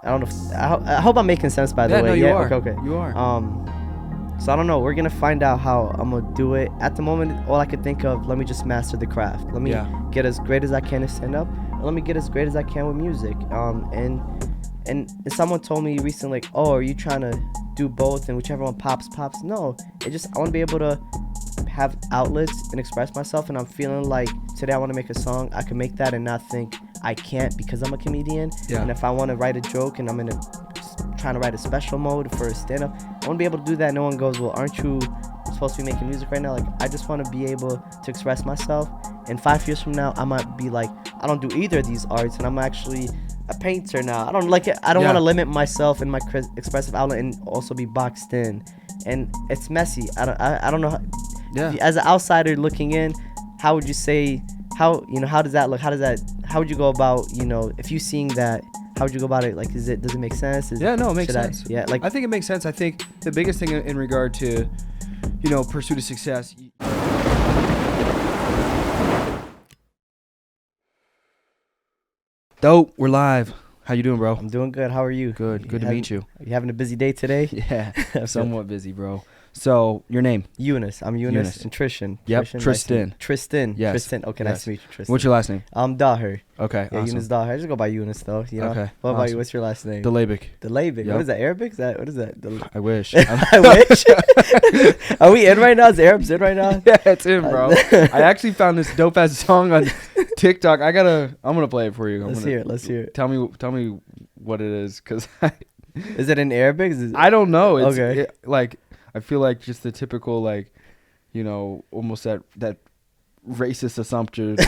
I don't know. I hope I'm making sense. By the way, no, you are. Okay. You are. So I don't know. We're gonna find out how I'm gonna do it. At the moment, all I could think of, let me just master the craft. Let me get as great as I can to stand up. And let me get as great as I can with music. And someone told me recently, like, oh, are you trying to do both and whichever one pops? No, I want to be able to have outlets and express myself, and I'm feeling like today I want to make a song. I can make that and not think I can't because I'm a comedian. And if I want to write a joke and I'm trying to write a special mode for a stand-up, I want to be able to do that. No one goes, well, aren't you supposed to be making music right now? Like, I just want to be able to express myself, and 5 years from now I might be like, I don't do either of these arts and I'm actually a painter now. I don't like it. I don't want to limit myself in my expressive outlet and also be boxed in, and it's messy. I don't know how, as an outsider looking in, how would you say, how does that look? How would you go about, if you seeing that, how would you go about it? Like, does it make sense? No, it makes sense. I think it makes sense. I think the biggest thing in regard to, pursuit of success. Dope, we're live. How you doing, bro? I'm doing good. How are you? Good to meet you. You having a busy day today? Yeah, somewhat busy, bro. So, your name? Younis. I'm Younis. And Tristan. Yep, Tristan. Tristan. Yes. Tristan. Okay, nice to meet you, Tristan. What's your last name? Daher. Okay, yeah, awesome. Younis Daher. I just go by Younis, though. Okay. What about you? What's your last name? Dlabik. Dlabik. Yep. What is that? Arabic? What is that? I wish. I wish. Are we in right now? Is Arabs in right now? Yeah, it's in, bro. I actually found this dope ass song on TikTok. I'm gonna play it for you. Let's hear it. Tell me what it is, cause is it in Arabic? I don't know. It's, okay. I feel like just the typical, almost that racist assumption of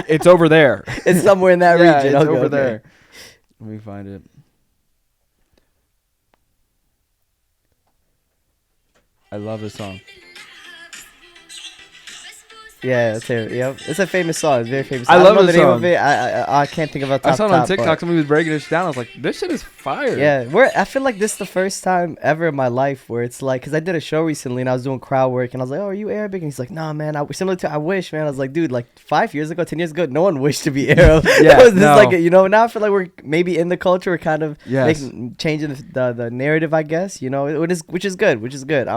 it's over there. It's somewhere in that region. It's over there. Let me find it. I love this song. Yeah, let's hear it. Yep. It's a famous song. It's a very famous. I love the this name song. of it. I can't think of a top. I saw it on TikTok. Somebody was breaking it down. I was like, this shit is fire. Yeah, I feel like this is the first time ever in my life where it's like, because I did a show recently and I was doing crowd work and I was like, oh, are you Arabic? And he's like, nah, man. Similar to I wish, man. I was like, dude, 5 years ago, 10 years ago, no one wished to be Arab. Yeah, it was just now I feel like we're maybe in the culture. We're kind of changing the narrative, I guess. Which is good.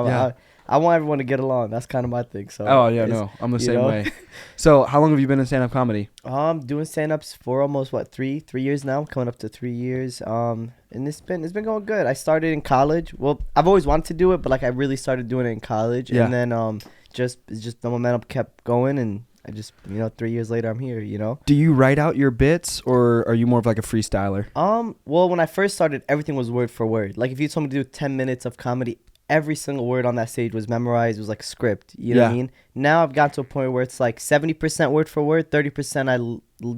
I want everyone to get along. That's kind of my thing. So. Oh yeah, no, I'm the same way. So how long have you been in stand-up comedy? Doing stand-ups for almost 3 years now, coming up to 3 years. And it's been going good. I started in college. Well, I've always wanted to do it, but I really started doing it in college. And then just the momentum kept going, and I just 3 years later I'm here. Do you write out your bits, or are you more of like a freestyler? Well, when I first started, everything was word for word. Like if you told me to do 10 minutes of comedy, every single word on that stage was memorized. It was like a script. You know what I mean? Now I've got to a point where it's like 70% word for word, 30% I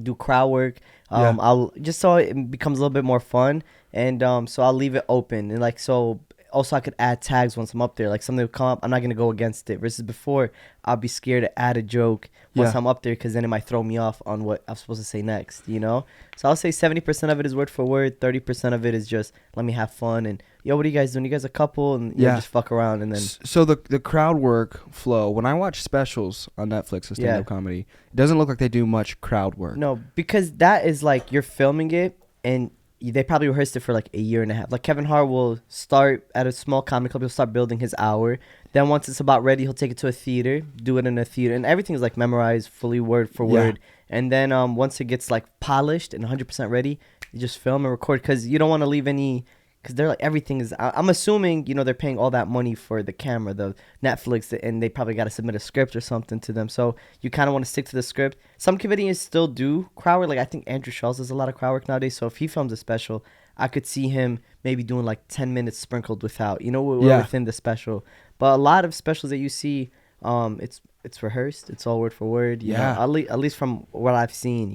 do crowd work. I'll just so it becomes a little bit more fun, and so I'll leave it open, and so also I could add tags once I'm up there. Like something will come up, I'm not gonna go against it. Versus before, I'll be scared to add a joke once I'm up there, because then it might throw me off on what I'm supposed to say next. So I'll say 70% of it is word for word, 30% of it is just let me have fun and what are you guys doing? You guys a couple, and just fuck around, and then. So the crowd work flow. When I watch specials on Netflix of stand-up comedy, it doesn't look like they do much crowd work. No, because that is like you're filming it and they probably rehearsed it for like a year and a half. Like Kevin Hart will start at a small comedy club. He'll start building his hour. Then once it's about ready, he'll take it to a theater, do it in a theater. And everything is like memorized fully word for word. And then once it gets like polished and 100% ready, you just film and record, because you don't want to leave any... Because they're like, everything is... I'm assuming, they're paying all that money for the camera, the Netflix, and they probably got to submit a script or something to them. So you kind of want to stick to the script. Some comedians still do crowd work. Like, I think Andrew Schultz does a lot of crowd work nowadays. So if he films a special, I could see him maybe doing like 10 minutes sprinkled without, within the special. But a lot of specials that you see, it's rehearsed. It's all word for word. At least from what I've seen,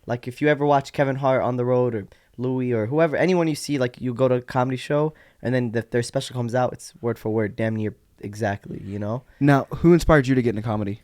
Like, if you ever watch Kevin Hart on the road, or Louis, or whoever, anyone you see, like you go to a comedy show and then their special comes out, it's word for word, damn near exactly, Now, who inspired you to get into comedy?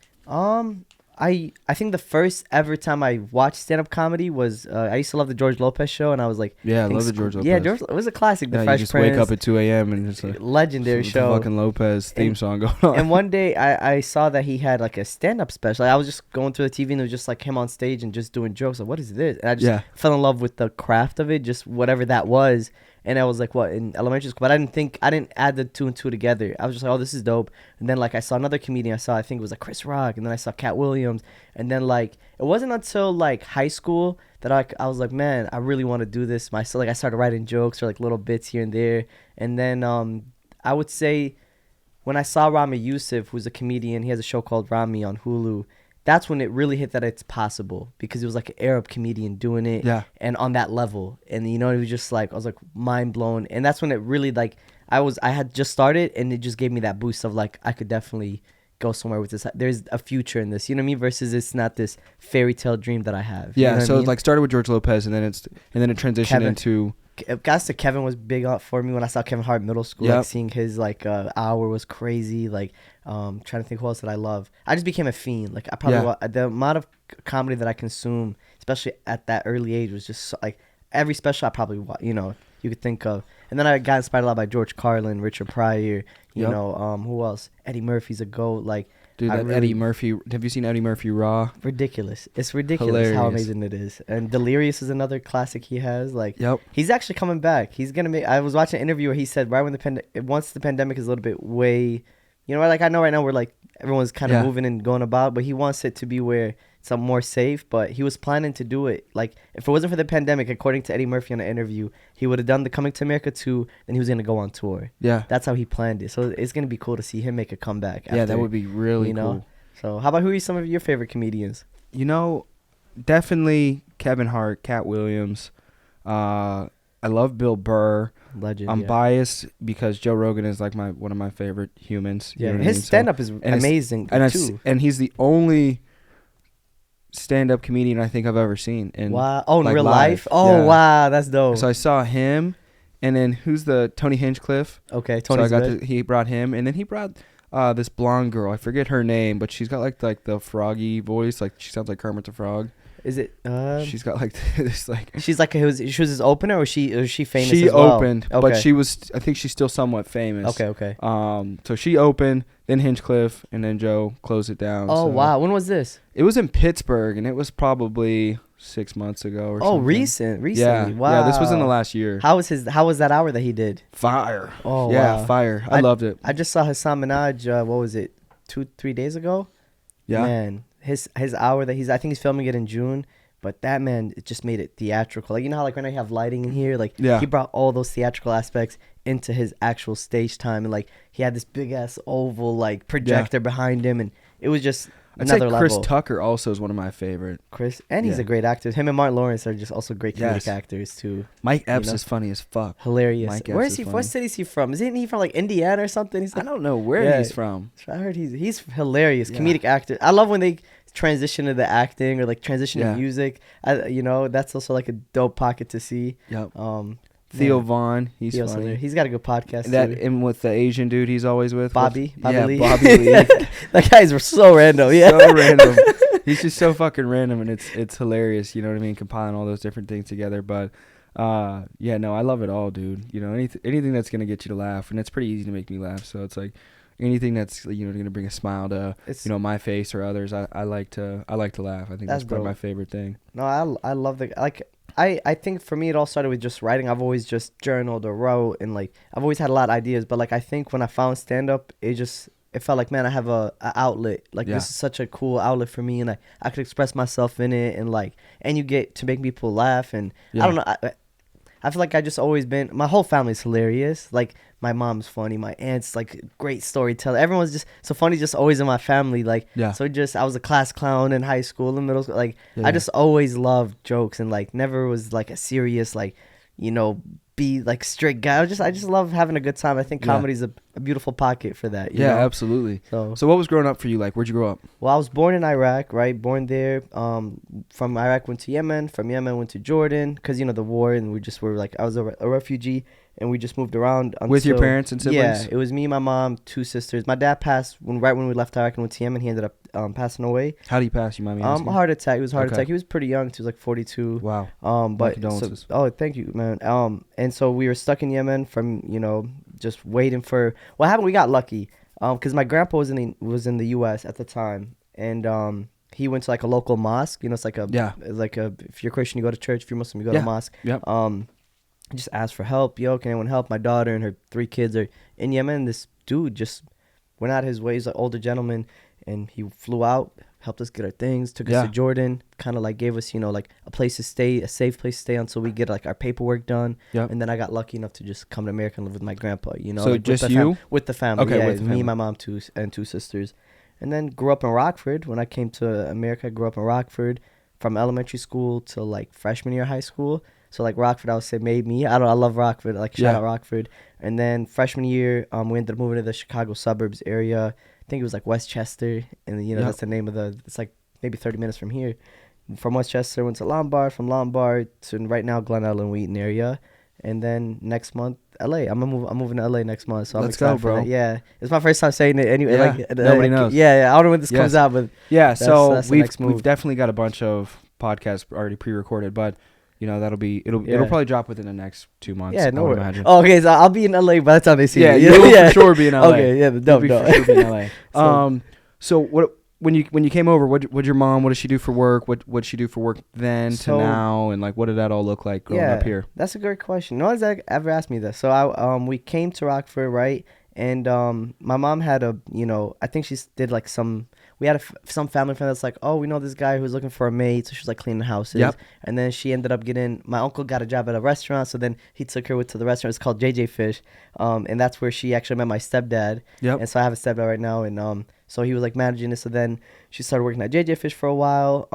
I think the first ever time I watched stand-up comedy was I used to love the George Lopez show, and I was like, Yeah, I love the George Lopez. Yeah, it was a classic. The Yeah, Fresh you just Prince, wake up at 2 a.m. and just like legendary show. The fucking Lopez theme song going on. And one day I saw that he had like a stand-up special. I was just going through the TV and it was just like him on stage and just doing jokes. Like, what is this? And I just fell in love with the craft of it, just whatever that was. And I was like, what, in elementary school? But I didn't add the two and two together. I was just like, oh, this is dope. And then like I saw another comedian. I think it was like Chris Rock. And then I saw Cat Williams. And then like it wasn't until like high school that I was like, man, I really want to do this myself. Like I started writing jokes or like little bits here and there. And then I would say when I saw Rami Youssef, who's a comedian, he has a show called Rami on Hulu. That's when it really hit that it's possible, because it was like an Arab comedian doing it, and on that level, and it was just like I was like mind blown, and that's when it really like I had just started, and it just gave me that boost of like I could definitely go somewhere with this. There's a future in this, you know what I mean? Versus it's not this fairy tale dream that I have. Yeah, you know so it like started with George Lopez, and then it transitioned into. Guys, to Kevin was big for me when I saw Kevin Hart middle school. Like seeing his like hour was crazy. Like trying to think who else that I love. I just became a fiend. Like I probably the amount of comedy that I consume, especially at that early age, was just like every special I probably you could think of. And then I got inspired a lot by George Carlin, Richard Pryor. You know who else? Eddie Murphy's a goat. Like. Dude, Eddie Murphy. Have you seen Eddie Murphy Raw? Ridiculous. It's ridiculous how amazing it is. And Delirious is another classic he has. Like, he's actually coming back. He's gonna make. I was watching an interview where he said right when once the pandemic is a little bit way, like I know right now we're like everyone's kind of moving and going about, but he wants it to be where it's more safe. But he was planning to do it. Like if it wasn't for the pandemic, according to Eddie Murphy in an interview, he would have done the Coming to America 2, then he was gonna go on tour. Yeah, that's how he planned it. So it's gonna be cool to see him make a comeback. Yeah, that would be really cool. So how about who are some of your favorite comedians? Definitely Kevin Hart, Cat Williams. I love Bill Burr. Legend. I'm biased because Joe Rogan is like one of my favorite humans. Yeah, his stand-up is amazing too. And he's the only stand-up comedian I think I've ever seen. Wow. Oh, in real life? Oh, wow. That's dope. So I saw him, and then who's the Tony Hinchcliffe? Okay, Tony's he brought him, and then he brought this blonde girl. I forget her name, but she's got like the froggy voice. Like she sounds like Kermit the Frog. Is it? She's got like this like. She's like she was his opener, or was she famous? She as well? opened, but she was. I think she's still somewhat famous. Okay. So she opened, then Hinchcliffe, and then Joe closed it down. Oh wow! When was this? It was in Pittsburgh, and it was probably 6 months ago or something. Recently. Yeah. Wow. Yeah, this was in the last year. How was that hour that he did? Fire. Oh yeah, wow. Fire. I loved it. I just saw Hassan Minaj. What was it? 2-3 days ago? Yeah. Man, his hour that I think he's filming it in June. But that man, it just made it theatrical. Like, you know how like right now you have lighting in here? Like, he brought all those theatrical aspects into his actual stage time. And like, he had this big ass oval like projector behind him, and it was just another level. Chris Tucker also is one of my favorite. He's a great actor. Him and Martin Lawrence are just also great comedic actors too. Mike Epps is funny as fuck. Hilarious. Where is he? What city is he from? Isn't he from like Indiana or something? I don't know where he's from. I heard he's hilarious. Comedic actor. I love when they transition to the acting or like transition to music. That's also like a dope pocket to see. Yep. Theo Vaughn, he's funny. He's got a good podcast and with the Asian dude he's always with. Bobby Lee. Bobby Lee. That guy's so random. Yeah. So random. He's just so fucking random, and it's hilarious. You know what I mean? Compiling all those different things together. But I love it all, dude. Anything that's gonna get you to laugh, and it's pretty easy to make me laugh. So it's like anything that's gonna bring a smile to my face or others. I like to laugh. I think that's probably my favorite thing. No, I love I think for me it all started with just writing. I've always just journaled or wrote, and like I've always had a lot of ideas. But like I think when I found stand up, it felt like, man, I have a outlet. Like this is such a cool outlet for me, and I could express myself in it, and you get to make people laugh. And I don't know. I feel like I just always been. My whole family's hilarious. Like my mom's funny. My aunt's like great storyteller. Everyone's just so funny. Just always in my family. So I was a class clown in high school and middle school. I just always loved jokes, and like never was like a serious be like strict guy. I just love having a good time. I think comedy's a beautiful pocket for that. You Yeah, know? absolutely. So what was growing up for you like? Where'd you grow up? Well, I was born in Iraq, right? Born there. From Iraq went to Yemen. From Yemen went to Jordan, because the war, and we just were like, I was a refugee, and we just moved around. With your parents and siblings? Yeah, it was me, my mom, 2 sisters. My dad passed right when we left Iraq and went to Yemen. He ended up passing away. How did he pass? You mind me asking? A heart attack. It was a heart attack. He was pretty young. He was like 42. Wow. But condolences. thank you, man. And so we were stuck in Yemen from just waiting for what happened. We got lucky, because my grandpa was in the U.S. at the time, and he went to like a local mosque. It's like if you're Christian, you go to church. If you're Muslim, you go to a mosque. Yep. Just asked for help. Yo, can anyone help? My daughter and her 3 kids are in Yemen. This dude just went out his way. He's an older gentleman, and he flew out, helped us get our things, took us to Jordan, kind of like gave us, like a place to stay, a safe place to stay until we get like our paperwork done. Yep. And then I got lucky enough to just come to America and live with my grandpa, So like just you? with the family. Okay, yeah, with the family. Me, my mom, 2 sisters. And then grew up in Rockford. When I came to America, I grew up in Rockford from elementary school to like freshman year of high school. So like Rockford, I would say made me. I love Rockford. Like shout out Rockford. And then freshman year, we ended up moving to the Chicago suburbs area. I think it was like Westchester, and that's the name of it's like maybe 30 minutes from here. From Westchester, went to Lombard. From Lombard to right now Glen Ellen, Wheaton area. And then next month, LA. I'm moving to LA next month, so I'm excited go, bro. for that. Yeah, it's my first time saying it. Anyway, nobody knows. Yeah, I don't know when this comes out, but that's we've definitely got a bunch of podcasts already pre-recorded, but it'll probably drop within the next 2 months. Yeah, no worries. Imagine. Oh, okay, so I'll be in LA by the time they see it. Yeah, you'll for sure be in LA. Okay, yeah, You'll for sure be in LA. So what? When you came over, what your mom? What did she do for work? What she do for work then to now? And like, what did that all look like growing up here? That's a great question. No one's ever asked me this. So we came to Rockford, right? And my mom had I think she did like we had some family friend that's like, oh, we know this guy who's looking for a maid, so she's like cleaning houses. Yep. And then she ended up my uncle got a job at a restaurant, so then he took her to the restaurant. It's called JJ Fish, and that's where she actually met my stepdad. Yep. And so I have a stepdad right now, and so he was like managing it. So then she started working at JJ Fish for a while,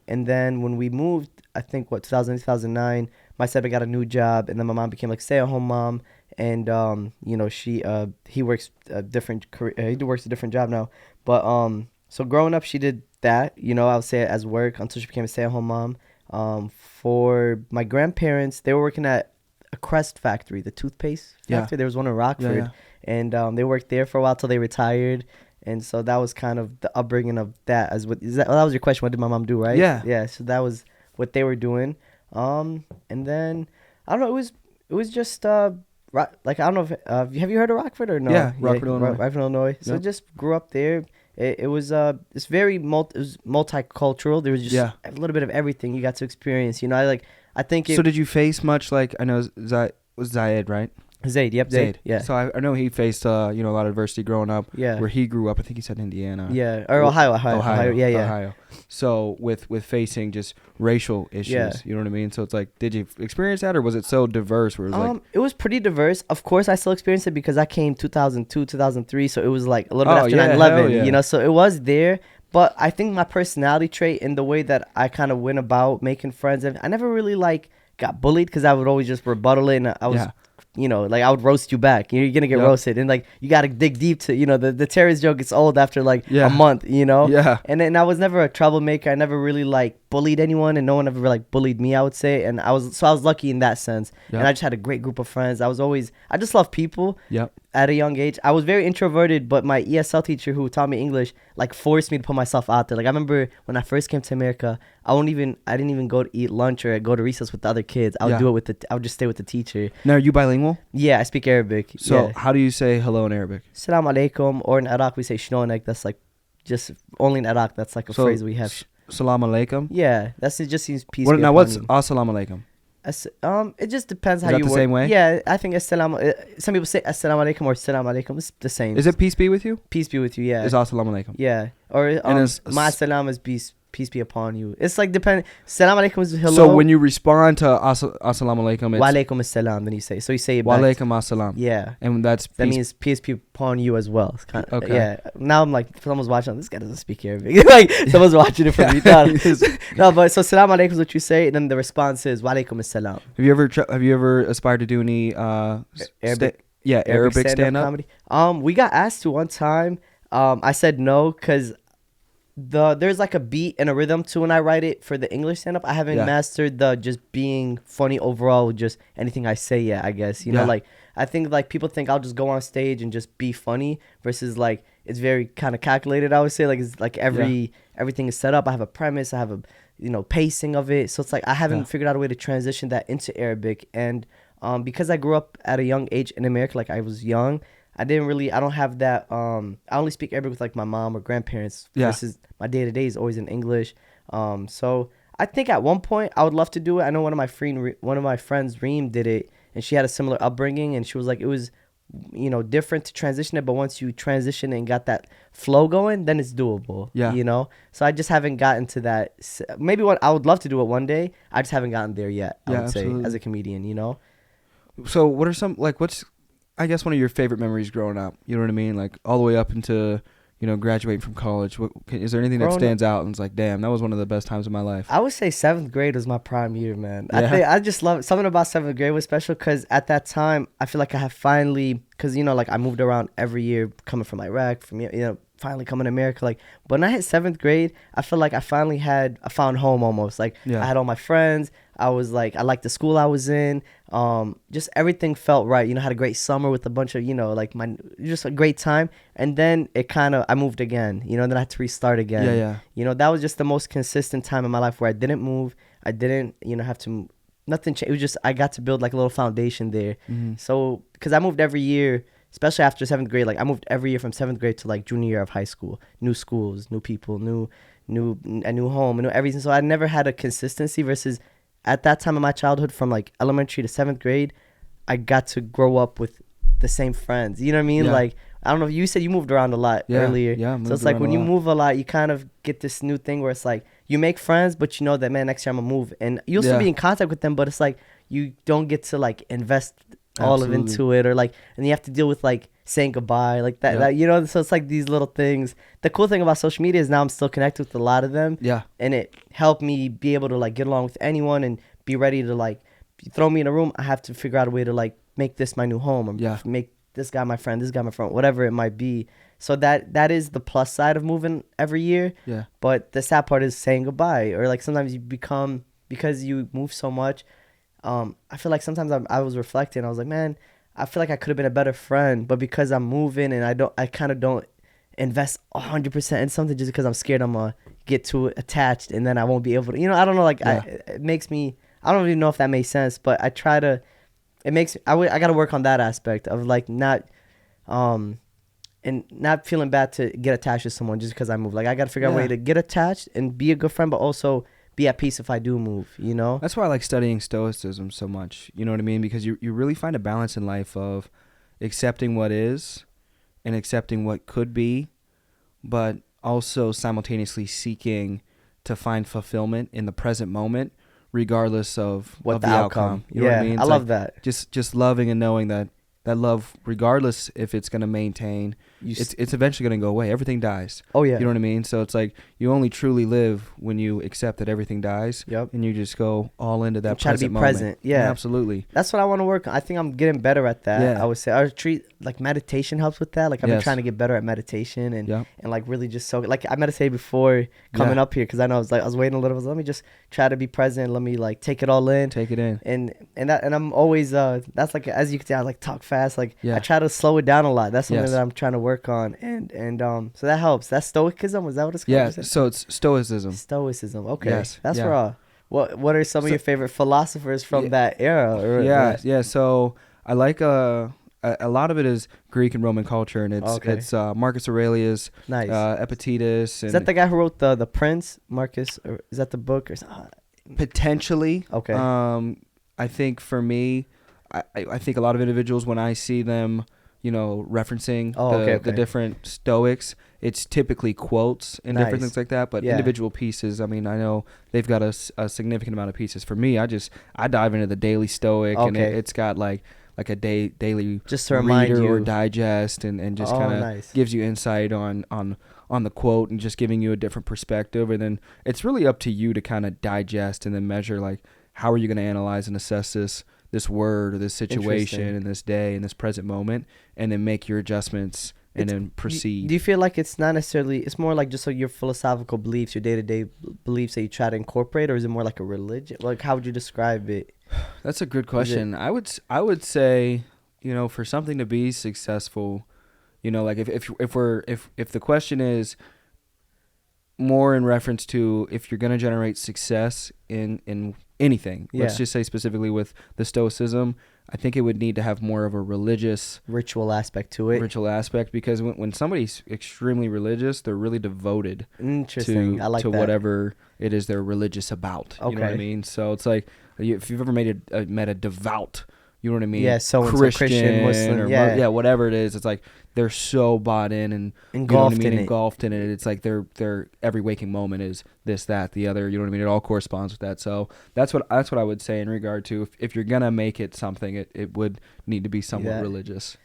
and then when we moved, I think 2009, my stepdad got a new job, and then my mom became like stay-at-home mom. And he works a different career. He works a different job now, but so growing up, she did that, I would say as work until she became a stay-at-home mom. For my grandparents, they were working at a Crest factory, the toothpaste factory. There was one in Rockford, and they worked there for a while till they retired. And so that was kind of the upbringing of that. That was your question? What did my mom do, right? Yeah. So that was what they were doing. And then I don't know. It was just like I don't know if have you heard of Rockford or no? Yeah, Rockford, Illinois. Rockford, Illinois. So just grew up there. It was it's very multicultural. There was just a little bit of everything you got to experience. I think. So did you face much like I know was Zayed, right? Zaid, yep, Zaid. Yeah. So I know he faced a lot of adversity growing up. Yeah. Where he grew up, I think he said Indiana. Yeah, or Ohio. Yeah. Ohio. So with facing just racial issues, you know what I mean? So it's like, did you experience that, or was it so diverse? Where it was it was pretty diverse. Of course, I still experienced it because I came 2002, 2003, so it was like a little bit after 9/11. So it was there. But I think my personality trait and the way that I kind of went about making friends, I never really got bullied because I would always just rebuttal it, and I was. I would roast you back. You're going to get roasted. And, you got to dig deep to, the terrorist joke gets old after, a month, Yeah. And then I was never a troublemaker. I never really, bullied anyone, and no one ever, bullied me, I would say. And I was lucky in that sense. Yep. And I just had a great group of friends. I just love people. Yep. At a young age. I was very introverted, but my ESL teacher who taught me English, forced me to put myself out there. I remember when I first came to America, I didn't even go to eat lunch or go to recess with the other kids. I would do it I would just stay with the teacher. Now, are you bilingual? Yeah, I speak Arabic. So how do you say hello in Arabic? Salam alaikum, or in Iraq we say shnonek. That's just only in Iraq. That's a phrase we have. Salam alaikum? Yeah, it just seems peace. Now what's assalamu alaikum? It just depends how you work. Is that the same way? Yeah, I think some people say assalamu alaikum or salam alaikum. It's the same. Is it peace be with you? Peace be with you, yeah. Is assalamu alaikum. Yeah. Or ma salam is peace be upon you. It's salam alaikum is hello. So when you respond to assalamu alaikum, it's wa alaikum assalam, then you say. So you say it wa back. alaikum assalam. Yeah. And that means peace be upon you as well. It's okay. Yeah. Now I'm someone's watching, this guy doesn't speak Arabic. Someone's watching it for me. No, but so salam alaikum is what you say, and then the response is wa alaikum assalam. Have you ever aspired to do any Arabic? Yeah, Arabic stand-up comedy. We got asked to one time. I said no because there's like a beat and a rhythm to when I write it for the English stand-up. I haven't mastered the just being funny overall with just anything I say yet, I guess. You know, like I think like people think I'll just go on stage and just be funny versus like it's very kind of calculated, I would say. Like it's like everything is set up. I have a premise, I have a pacing of it. So it's like I haven't figured out a way to transition that into Arabic. And because I grew up at a young age in America, like I was young, I don't have that. I only speak Arabic with like my mom or grandparents versus my day-to-day is always in English. So I think at one point I would love to do it. I know one of my friends, Reem, did it, and she had a similar upbringing, and she was like, it was, different to transition it, but once you transition and got that flow going, then it's doable. So I just haven't gotten to that. Maybe I would love to do it one day. I just haven't gotten there yet. I would say as a comedian. So what are what's I guess one of your favorite memories growing up? You know what I mean? Like all the way up into graduating from college. Is there anything that stands out and it's like, damn, that was one of the best times of my life? I would say 7th grade was my prime year, man. I just love something about 7th grade was special because at that time I feel like I have finally, because like I moved around every year coming from Iraq, finally coming to America. Like when I hit 7th grade, I feel like I finally I found home almost. Like I had all my friends. I was like, I liked the school I was in. Just everything felt right. Had a great summer with a bunch of, just a great time. And then I moved again, then I had to restart again. That was just the most consistent time in my life where I didn't move. I didn't, have to, nothing changed. It was just, I got to build like a little foundation there. So, cause I moved every year, especially after 7th grade. Like I moved every year from 7th grade to like junior year of high school, new schools, new people, a new home, everything. So I never had a consistency versus at that time in my childhood, from like elementary to 7th grade, I got to grow up with the same friends. You know what I mean? Like, I don't know, you said you moved around a lot earlier. Yeah, so it's like when you move a lot, you kind of get this new thing where it's like, you make friends, but you know that, man, next year I'm going to move. And you'll still be in contact with them, but it's like, you don't get to like invest all of into it, or like, and you have to deal with like saying goodbye, like that, so it's like these little things. The cool thing about social media is now I'm still connected with a lot of them, and it helped me be able to like get along with anyone and be ready to like, throw me in a room, I have to figure out a way to like make this my new home, or make this guy my friend, whatever it might be. So that is the plus side of moving every year. But the sad part is saying goodbye, or like sometimes you become, because you move so much, I feel like sometimes I was reflecting. I was like, man, I feel like I could have been a better friend, but because I'm moving and I kind of don't invest 100% in something just because I'm scared I'm gonna get too attached and then I won't be able to. I don't know. Like it makes me. I don't even know if that makes sense, but I try to. It makes. I got to work on that aspect of like not, and not feeling bad to get attached to someone just because I move. Like I got to figure out a way to get attached and be a good friend, but also be at peace if I do move, That's why I like studying stoicism so much, you know what I mean? Because you really find a balance in life of accepting what is and accepting what could be, but also simultaneously seeking to find fulfillment in the present moment, regardless of what the outcome. You know what I mean? I love that. Just loving and knowing that love, regardless if it's going to maintain, it's eventually going to go away. Everything dies. Oh, yeah. You know what I mean? So it's like you only truly live when you accept that everything dies. Yep. And you just go all into that try present to be present. Yeah. Absolutely. That's what I want to work on. I think I'm getting better at that. Yeah. I would say our like meditation helps with that. Like I've been trying to get better at meditation and like really just like I meditated before coming up here because I know I was waiting a little bit. Let me just try to be present. Let me like take it all in. Take it in. And I'm always that's like, as you can see, I like talk fast. Like I try to slow it down a lot. That's something that I'm trying to work on. And so that helps. That's stoicism. Was that what it's called? Yeah. So it's stoicism. Stoicism. Okay. Yes. That's raw. What are some of your favorite philosophers from that era? Yeah. So I like a lot of it is Greek and Roman culture, and it's Marcus Aurelius, Epictetus. And is that the guy who wrote the Prince? Marcus, or is that the book or something? Potentially. Okay. I think for me, I think a lot of individuals, when I see them, referencing the different Stoics, it's typically quotes and different things like that. But individual pieces, I mean, I know they've got a significant amount of pieces. For me, I dive into the daily Stoic, and it's got like a daily just to remind you or digest, and just kind of gives you insight on the quote and just giving you a different perspective. And then it's really up to you to kind of digest and then measure, like, how are you going to analyze and assess this this word or this situation in this day in this present moment, and then make your adjustments and then proceed. Do you feel like it's not necessarily, it's more like just like your philosophical beliefs, your day-to-day beliefs that you try to incorporate, or is it more like a religion? Like, how would you describe it? That's a good question. I would say, you know, for something to be successful, you know, like if the question is more in reference to if you're going to generate success in anything, let's just say specifically with the stoicism, I think it would need to have more of a religious ritual aspect to it. Because when somebody's extremely religious, they're really devoted Interesting. I like to that. whatever it is they're religious about. Okay. You know what I mean? So it's like if you've ever met a devout, you know what I mean? Yeah, so Christian, Muslim, or whatever it is. It's like they're so bought in and engulfed engulfed in it. It's like their every waking moment is this, that, the other. You know what I mean? It all corresponds with that. So that's what I would say in regard to if you're gonna make it something, it would need to be somewhat religious.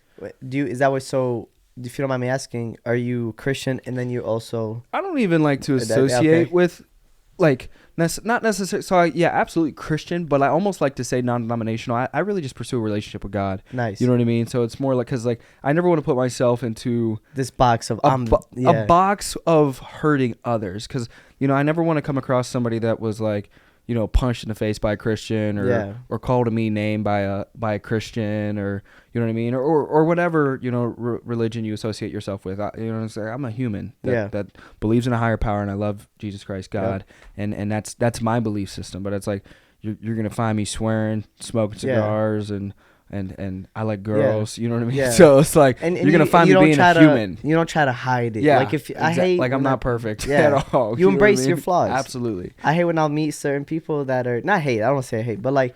Is that what? So if you don't mind me asking, are you Christian and then you also? I don't even like to associate with, like, not necessarily. So absolutely Christian, but I almost like to say non-denominational. I really just pursue a relationship with God. Nice. You know what I mean? So it's more like, because like I never want to put myself into this box of a box of hurting others, because you know I never want to come across somebody that was like, you know, punched in the face by a Christian or called a mean name by a Christian, or you know what I mean, or whatever, you know, religion you associate yourself with. You know what I'm saying? I'm a human that believes in a higher power, and I love Jesus Christ, God, and that's my belief system. But it's like you're gonna find me swearing, smoking cigars, and I like girls. You know what I mean? Yeah. So it's like and you're gonna find me being a human. You don't try to hide it. Yeah. Like I hate, like I'm not perfect at all. You embrace your flaws. Absolutely. I hate when I'll meet certain people that are not hate. I don't want to say hate, but like,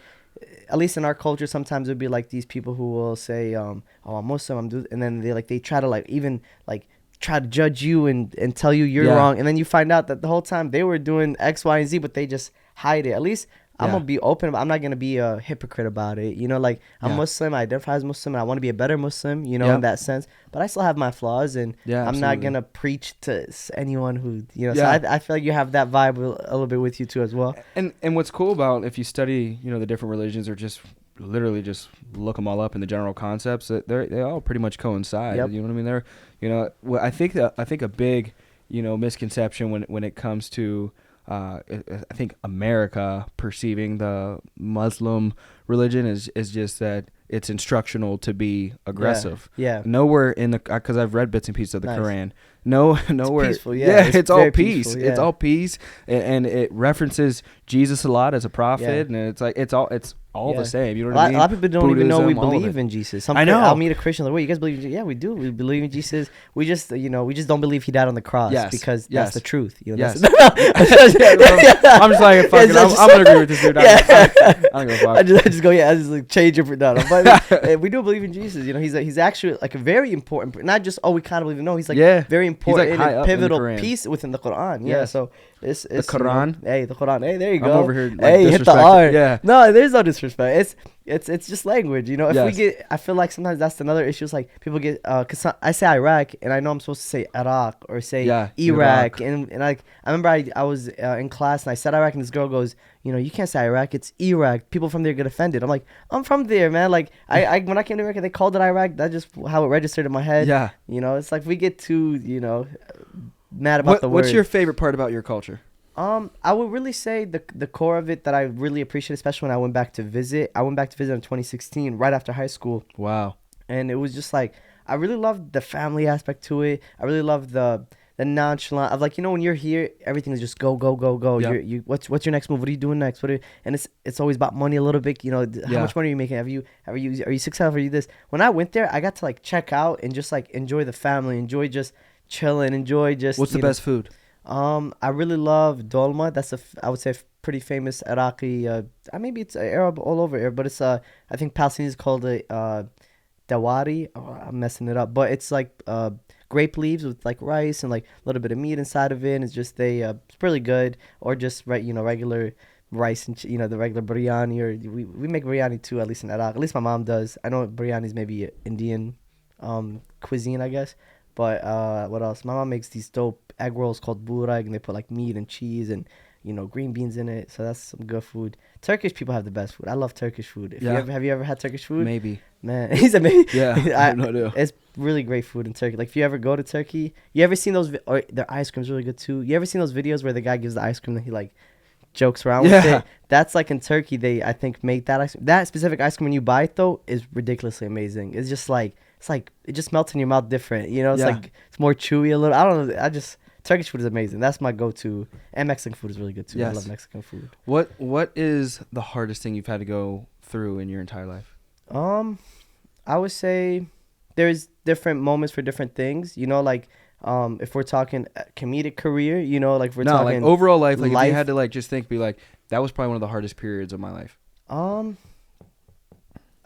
at least in our culture, sometimes it'd be like these people who will say, "Oh, I'm Muslim," and then they try to like even like try to judge you and tell you you're wrong, and then you find out that the whole time they were doing X, Y, and Z, but they just hide it. At least I'm gonna be open. I'm not gonna be a hypocrite about it. You know, like I'm Muslim. I identify as Muslim, and I want to be a better Muslim. You know, in that sense. But I still have my flaws, and I'm not gonna preach to anyone who, you know. So I feel like you have that vibe a little bit with you too as well. And what's cool about if you study, you know, the different religions, or just literally just look them all up in the general concepts, that they all pretty much coincide. Yep. You know what I mean? They're, you know, I think a big, you know, misconception when it comes to I think America perceiving the Muslim religion is just that it's instructional to be aggressive. Yeah. Nowhere in the, because I've read bits and pieces of the Quran. Nowhere. It's peaceful. It's all peace. Peaceful, it's all peace, and it references Jesus a lot as a prophet, and it's like it's all the same. You know what I mean? A lot of people don't even know we believe in Jesus. I know. I'll meet a Christian like, wait, you guys believe in Jesus? Yeah, we do. We believe in Jesus. We just, you know, we just don't believe he died on the cross because that's the truth. You know, I'm just like, fuck it. I'm gonna agree with this dude. I don't give a fuck. I just go, I just like change it. But we do believe in Jesus. You know, he's actually like a very important, not just we kind of believe in. No, he's like very important and pivotal piece within the Quran. Yeah, so it's the Quran. The Quran. Hey, there you go. I'm over here. Hey, hit the R. Yeah. No, there's no disrespect. It's just language, you know. If we get, I feel like sometimes that's another issue. It's like people get, cause I say Iraq, and I know I'm supposed to say Iraq or say Iraq, and I remember I was in class and I said Iraq, and this girl goes, you know, you can't say Iraq, it's Iraq. People from there get offended. I'm like, I'm from there, man. Like I when I came to America, they called it Iraq. That's just how it registered in my head. Yeah, you know, it's like we get too, you know, mad about the word. What's your favorite part about your culture? I would really say the core of it that I really appreciate, especially when I went back to visit. I went back to visit in 2016, right after high school. Wow. And it was just like, I really loved the family aspect to it. I really loved the nonchalant of, like, you know, when you're here, everything is just go, go, go, go. Yep. What's your next move? What are you doing next? And it's always about money a little bit. You know, how much money are you making? Are you successful? Are you this? When I went there, I got to like check out and just like enjoy the family, enjoy just chilling, enjoy just. What's the best food? I really love dolma. That's I would say pretty famous Iraqi. Maybe it's Arab all over here, but it's I think Palestinians called it dawari. Oh, I'm messing it up, but it's like grape leaves with like rice and like a little bit of meat inside of it. And it's just it's really good. Or just regular rice and the regular biryani. Or we make biryani too, at least in Iraq. At least my mom does. I know biryani is maybe Indian cuisine, I guess. But what else? My mom makes these dope egg rolls called burag, and they put like meat and cheese and green beans in it. So that's some good food. Turkish people have the best food. I love Turkish food. Have you ever had Turkish food? Maybe. Man, he's amazing. Yeah, I have no idea. It's really great food in Turkey. Like if you ever go to Turkey, you ever seen those? Or their ice cream's really good too. You ever seen those videos where the guy gives the ice cream and he like jokes around with it? That's like in Turkey. They I think make that that specific ice cream when you buy it though is ridiculously amazing. It's just like it just melts in your mouth different. It's like it's more chewy a little. I don't know. Turkish food is amazing. That's my go-to. And Mexican food is really good too. Yes. I love Mexican food. What is the hardest thing you've had to go through in your entire life? I would say there's different moments for different things. Like if we're talking comedic career, like if we're talking like overall life, like if you had to like just be like that was probably one of the hardest periods of my life. I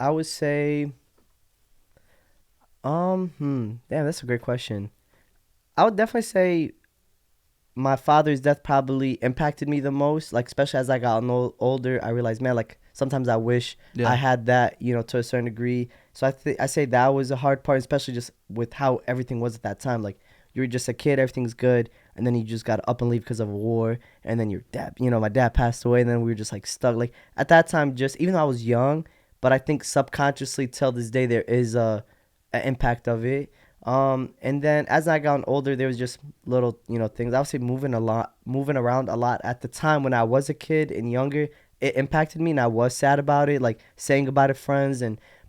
would say damn, that's a great question. I would definitely say my father's death probably impacted me the most, like especially as I got older. I realized, man, like sometimes I wish I had that, to a certain degree. So I say that was a hard part, especially just with how everything was at that time. Like you were just a kid, everything's good, and then you just got up and leave because of a war, and then your dad, my dad passed away, and then we were just like stuck. Like at that time, just even though I was young, but I think subconsciously till this day there is an impact of it. And then as I got older, there was just little, things. I would say moving around a lot. At the time when I was a kid and younger, it impacted me and I was sad about it, like saying goodbye to friends.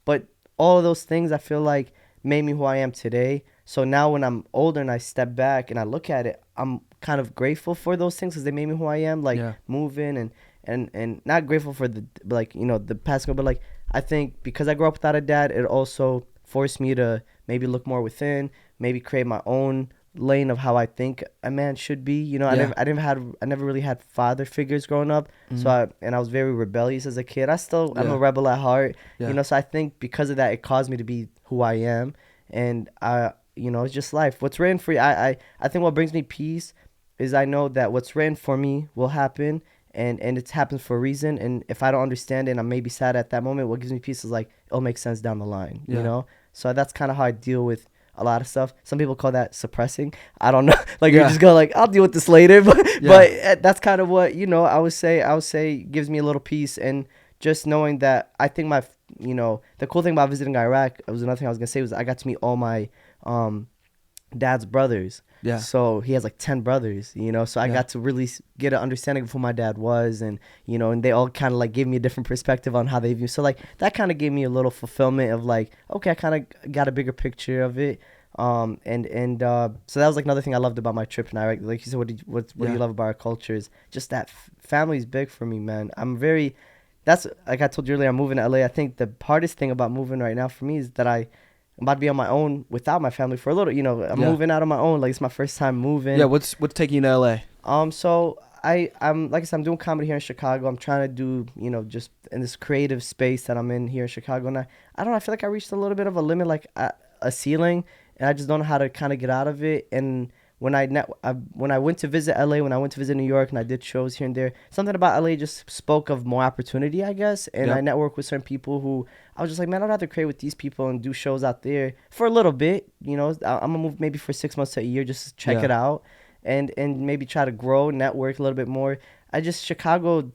But all of those things I feel like made me who I am today. So now when I'm older and I step back and I look at it, I'm kind of grateful for those things because they made me who I am, like moving and not grateful for the past, but like I think because I grew up without a dad, it also forced me to maybe look more within, maybe create my own lane of how I think a man should be. I never really had father figures growing up. Mm-hmm. So I was very rebellious as a kid. I'm a rebel at heart. So I think because of that, it caused me to be who I am. And it's just life. What's written for you, I think what brings me peace is I know that what's written for me will happen, and it happens for a reason. And if I don't understand it and I'm maybe sad at that moment, what gives me peace is like it'll make sense down the line. So that's kind of how I deal with a lot of stuff. Some people call that suppressing. I don't know. Like you just go like, I'll deal with this later. But that's kind of what, I would say gives me a little peace. And just knowing that I think the cool thing about visiting Iraq, it was another thing I was going to say, was I got to meet all my dad's brothers. Yeah. So he has like 10 brothers, so I got to really get an understanding of who my dad was, and and they all kind of like gave me a different perspective on how they view. So like that kind of gave me a little fulfillment of like, okay, I kind of got a bigger picture of it. So that was like another thing I loved about my trip in Iraq. Like you said, what do you love about our culture is just that family is big for me, man. That's like I told you earlier, I'm moving to LA. I think the hardest thing about moving right now for me is that I'm about to be on my own without my family for a little. I'm moving out on my own. Like it's my first time moving. Yeah, what's taking you to LA? So I'm like I said, I'm doing comedy here in Chicago. I'm trying to do just in this creative space that I'm in here in Chicago. And I don't know. I feel like I reached a little bit of a limit, like a ceiling, and I just don't know how to kind of get out of it. And when I went to visit LA, when I went to visit New York, and I did shows here and there, something about LA just spoke of more opportunity, I guess. And I networked with certain people who I was just like, man, I'd rather create with these people and do shows out there for a little bit. I'm gonna move maybe for 6 months to a year just to check it out, and maybe try to grow, network a little bit more. Chicago,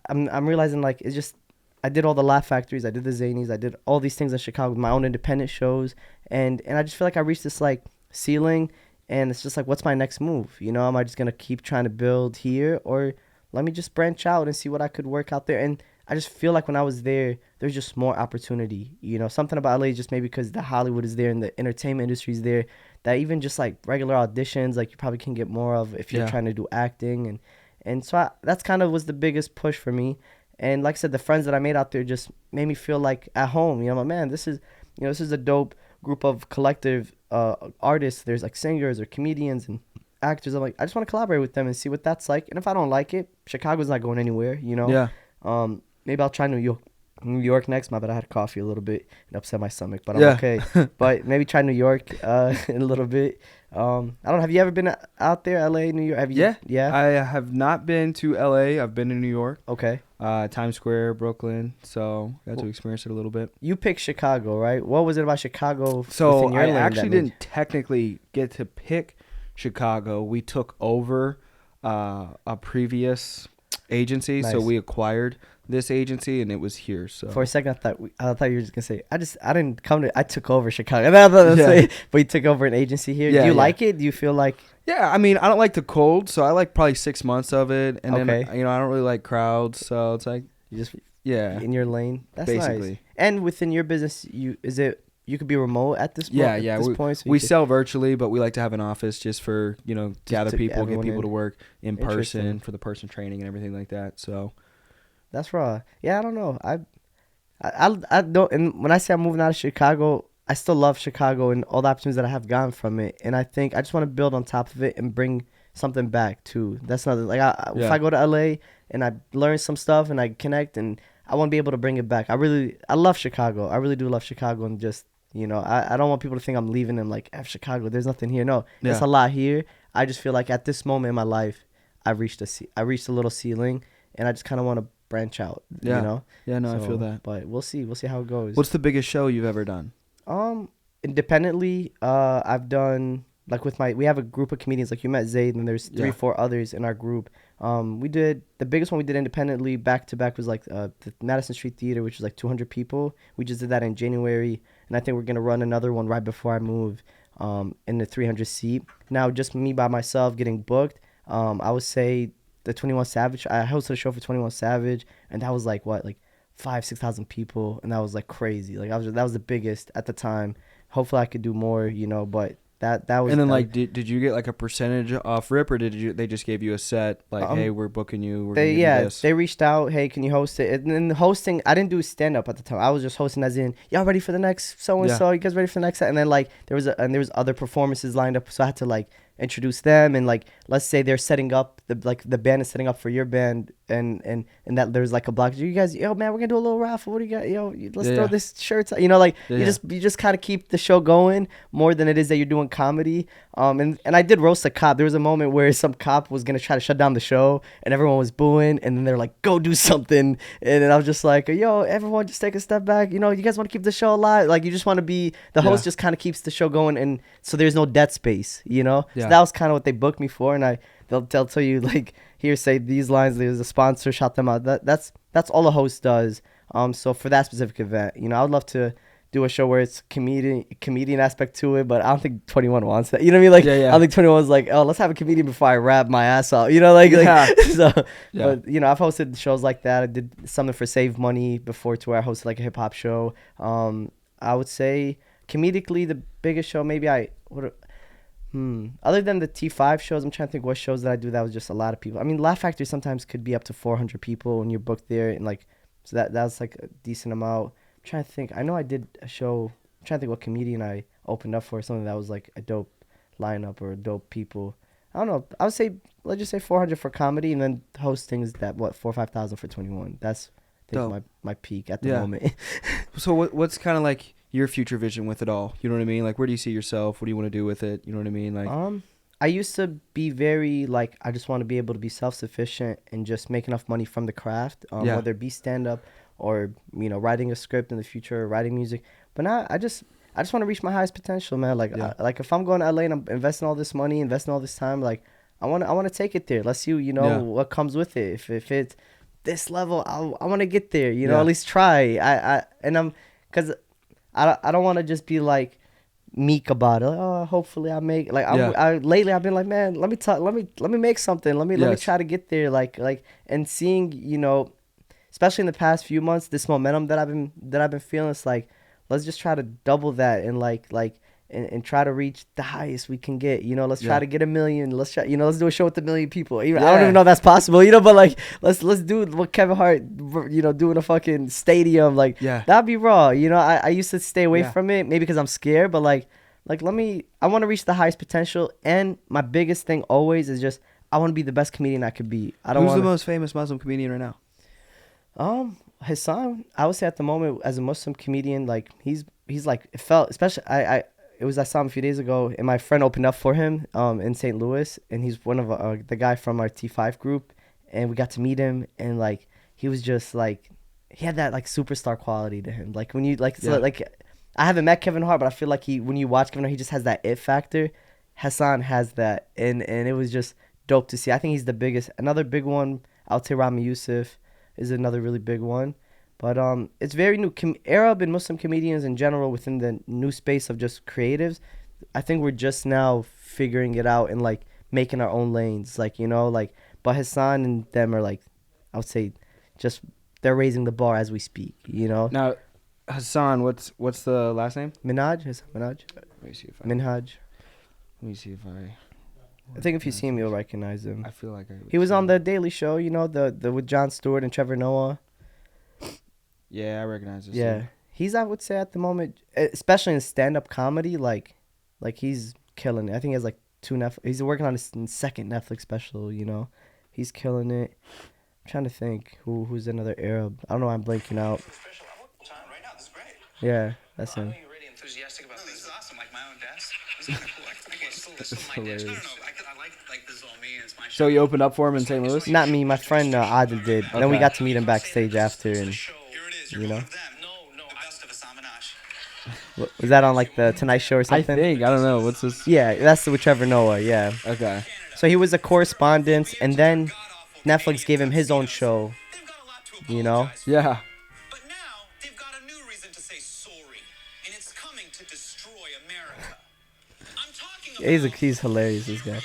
I'm realizing like it's just. I did all the Laugh Factories, I did the Zanies, I did all these things in Chicago, my own independent shows, and I just feel like I reached this like ceiling. And it's just like, what's my next move? Am I just going to keep trying to build here, or let me just branch out and see what I could work out there? And I just feel like when I was there, there's just more opportunity. Something about LA, just maybe because the Hollywood is there and the entertainment industry is there, that even just like regular auditions, like you probably can get more of if you're trying to do acting. And so that's kind of was the biggest push for me. And like I said, the friends that I made out there just made me feel like at home. I'm like, man, this is a dope group of collective artists. There's like singers or comedians and actors. I'm like, I just want to collaborate with them and see what that's like. And if I don't like it, Chicago's not going anywhere, maybe I'll try New York next. My bad, I had coffee a little bit and upset my stomach, but I'm okay. But maybe try New York in a little bit. I don't know, have you ever been out there, LA, New York? Have you? Yeah. I have not been to LA. I've been to New York. Okay. Times Square, Brooklyn. So got to experience it a little bit. You picked Chicago, right? What was it about Chicago? So I actually didn't technically get to pick Chicago. We took over a previous agency, so Nice. we acquired this agency, and it was here. So For a second, I thought you were just gonna say I didn't come to I took over Chicago. And I thought that's Yeah. but you took over an agency here. Yeah, Do you yeah. like it? Do you feel like yeah, I mean, I don't like the cold, so I like probably 6 months of it, and Okay. then I don't really like crowds, so it's like you just yeah, in your lane? That's basically. nice. And within your business, you could be remote at this Yeah, point. yeah. At this point, so you We could- sell virtually, but we like to have an office just for gather to people, get everyone people in. to work in Interesting. person for the person training and everything like that. So That's raw. Yeah, I don't know. I don't. And when I say I'm moving out of Chicago, I still love Chicago and all the opportunities that I have gotten from it. And I think I just want to build on top of it and bring something back too. That's not like if Yeah. I go to LA and I learn some stuff and I connect and I want to be able to bring it back. I love Chicago. I really do love Chicago and just I don't want people to think I'm leaving and like F Chicago. There's nothing here. No, there's Yeah. a lot here. I just feel like at this moment in my life, I reached a little ceiling and I just kind of want to branch out. Yeah. You know. yeah, no, I So, feel that. But we'll see. We'll see how it goes. What's the biggest show you've ever done? Independently, I've done like we have a group of comedians like you met Zayd and there's three, Yeah. 4 others in our group. We did the biggest one we did independently back to back was like the Madison Street Theater, which is like 200 people. We just did that in January, and I think we're gonna run another one right before I move. In the 300 seat. Now just me by myself getting booked. I would say the 21 Savage. I hosted a show for 21 Savage, and that was like what, like 5,000-6,000 people, and that was like crazy. Like that was the biggest at the time. Hopefully I could do more, but that was. And then that, did you get like a percentage off rip, or they just gave you a set like, hey, we're booking you, we're gonna give you this? They reached out, hey, can you host it? And then the hosting, I didn't do stand up at the time. I was just hosting as in, y'all ready for the next so and so? You guys ready for the next set? And then like there was other performances lined up, so I had to like introduce them and like let's say they're setting up the band is setting up for your band and that there's like a block. You guys, yo man, we're gonna do a little raffle. What do you got? Let's throw this shirts. Like you just kind of keep the show going more than it is that you're doing comedy. And I did roast a cop. There was a moment where some cop was gonna try to shut down the show and everyone was booing, and then they're like, go do something. And then I was just like, yo, everyone just take a step back. You guys want to keep the show alive. Like you just want to be the host. Just kind of keeps the show going, and so there's no dead space. So that was kind of what they booked me for. And they'll tell you like, here, say these lines. There's a sponsor, shout them out. That's all a host does. So for that specific event, I would love to do a show where it's comedian aspect to it, but I don't think 21 wants that. You know what I mean? Like, I don't think 21 was like, oh, let's have a comedian before I rap my ass off. So, but I've hosted shows like that. I did something for Save Money before to where I hosted like a hip hop show. I would say comedically the biggest show maybe other than the T5 shows, I'm trying to think what shows that I do that was just a lot of people. I mean, Laugh Factory sometimes could be up to 400 people when you're booked there, and like, so that's like a decent amount. I'm trying to think. I know I did a show. I'm trying to think what comedian I opened up for, something that was like a dope lineup or dope people. I don't know. I would say, let's just say 400 for comedy, and then hosting is that 4,000 or 5,000 for 21. That's I think my peak at the moment. So what's kind of like your future vision with it all? You know what I mean? Like, where do you see yourself? What do you want to do with it? You know what I mean? Like, I used to be very like, I just want to be able to be self-sufficient and just make enough money from the craft, whether it be stand-up or writing a script in the future or writing music. But now I just want to reach my highest potential, man. Like like if I'm going to LA and I'm investing all this money, investing all this time, like I want to take it there. Let's see what comes with it. If it's this level, I want to get there. At least try. Because I don't want to just be like meek about it. Like, oh, hopefully I make lately I've been like, man, let me make something. Let me try to get there. Like and seeing especially in the past few months, this momentum that I've been feeling. It's like, let's just try to double that and and try to reach the highest we can get. Let's try to get 1 million. Let's try. Let's do a show with 1 million people. I don't even know if that's possible. But like, let's do what Kevin Hart, doing a fucking stadium. Like, that'd be raw. I used to stay away from it, maybe because I'm scared. But like I want to reach the highest potential. And my biggest thing always is just, I want to be the best comedian I could be. Who's the most famous Muslim comedian right now? Hassan, I would say at the moment as a Muslim comedian, like he's like, it felt, especially I saw him a few days ago, and my friend opened up for him in St. Louis, and he's one of the guy from our T5 group, and we got to meet him, and like he was just like, he had that like superstar quality to him. Like when you like I haven't met Kevin Hart, but I feel like when you watch Kevin Hart, he just has that it factor. Hassan has that, and it was just dope to see. I think he's the biggest. Another big one, I would say Rami Youssef is another really big one. But it's very new. Arab and Muslim comedians in general within the new space of just creatives, I think we're just now figuring it out and like making our own lanes. Like, you know, like, but Hassan and them are like, I would say, just they're raising the bar as we speak. You know. Now, Hassan, what's the last name? Minhaj, Hassan Minhaj. Let me see if Minhaj. Let me see if I think if you see him, you'll recognize him. I feel like He was on the Daily Show, you know, the with Jon Stewart and Trevor Noah. Yeah, I recognize this. Yeah, dude. he's, I would say, at the moment, especially in stand-up comedy, like he's killing it. I think he has like 2 Netflix. He's working on his second Netflix special. You know, he's killing it. I'm trying to think who's another Arab. I don't know. I'm blanking out. Yeah, that's him. Enthusiastic about things. This is awesome, like my own desk. This is kind of cool. This is my desk. No, I like this is all me. It's my show. So you opened up for him in St. Louis? Not me. My friend Adil did. Okay. Then we got to meet him backstage after, and you know. Was that on like the Tonight Show or something? I think. I don't know. What's this? Yeah, that's with Trevor Noah. Yeah. Okay. So he was a correspondent, and then Netflix gave him his own show. You know. Yeah. He's hilarious, this guy.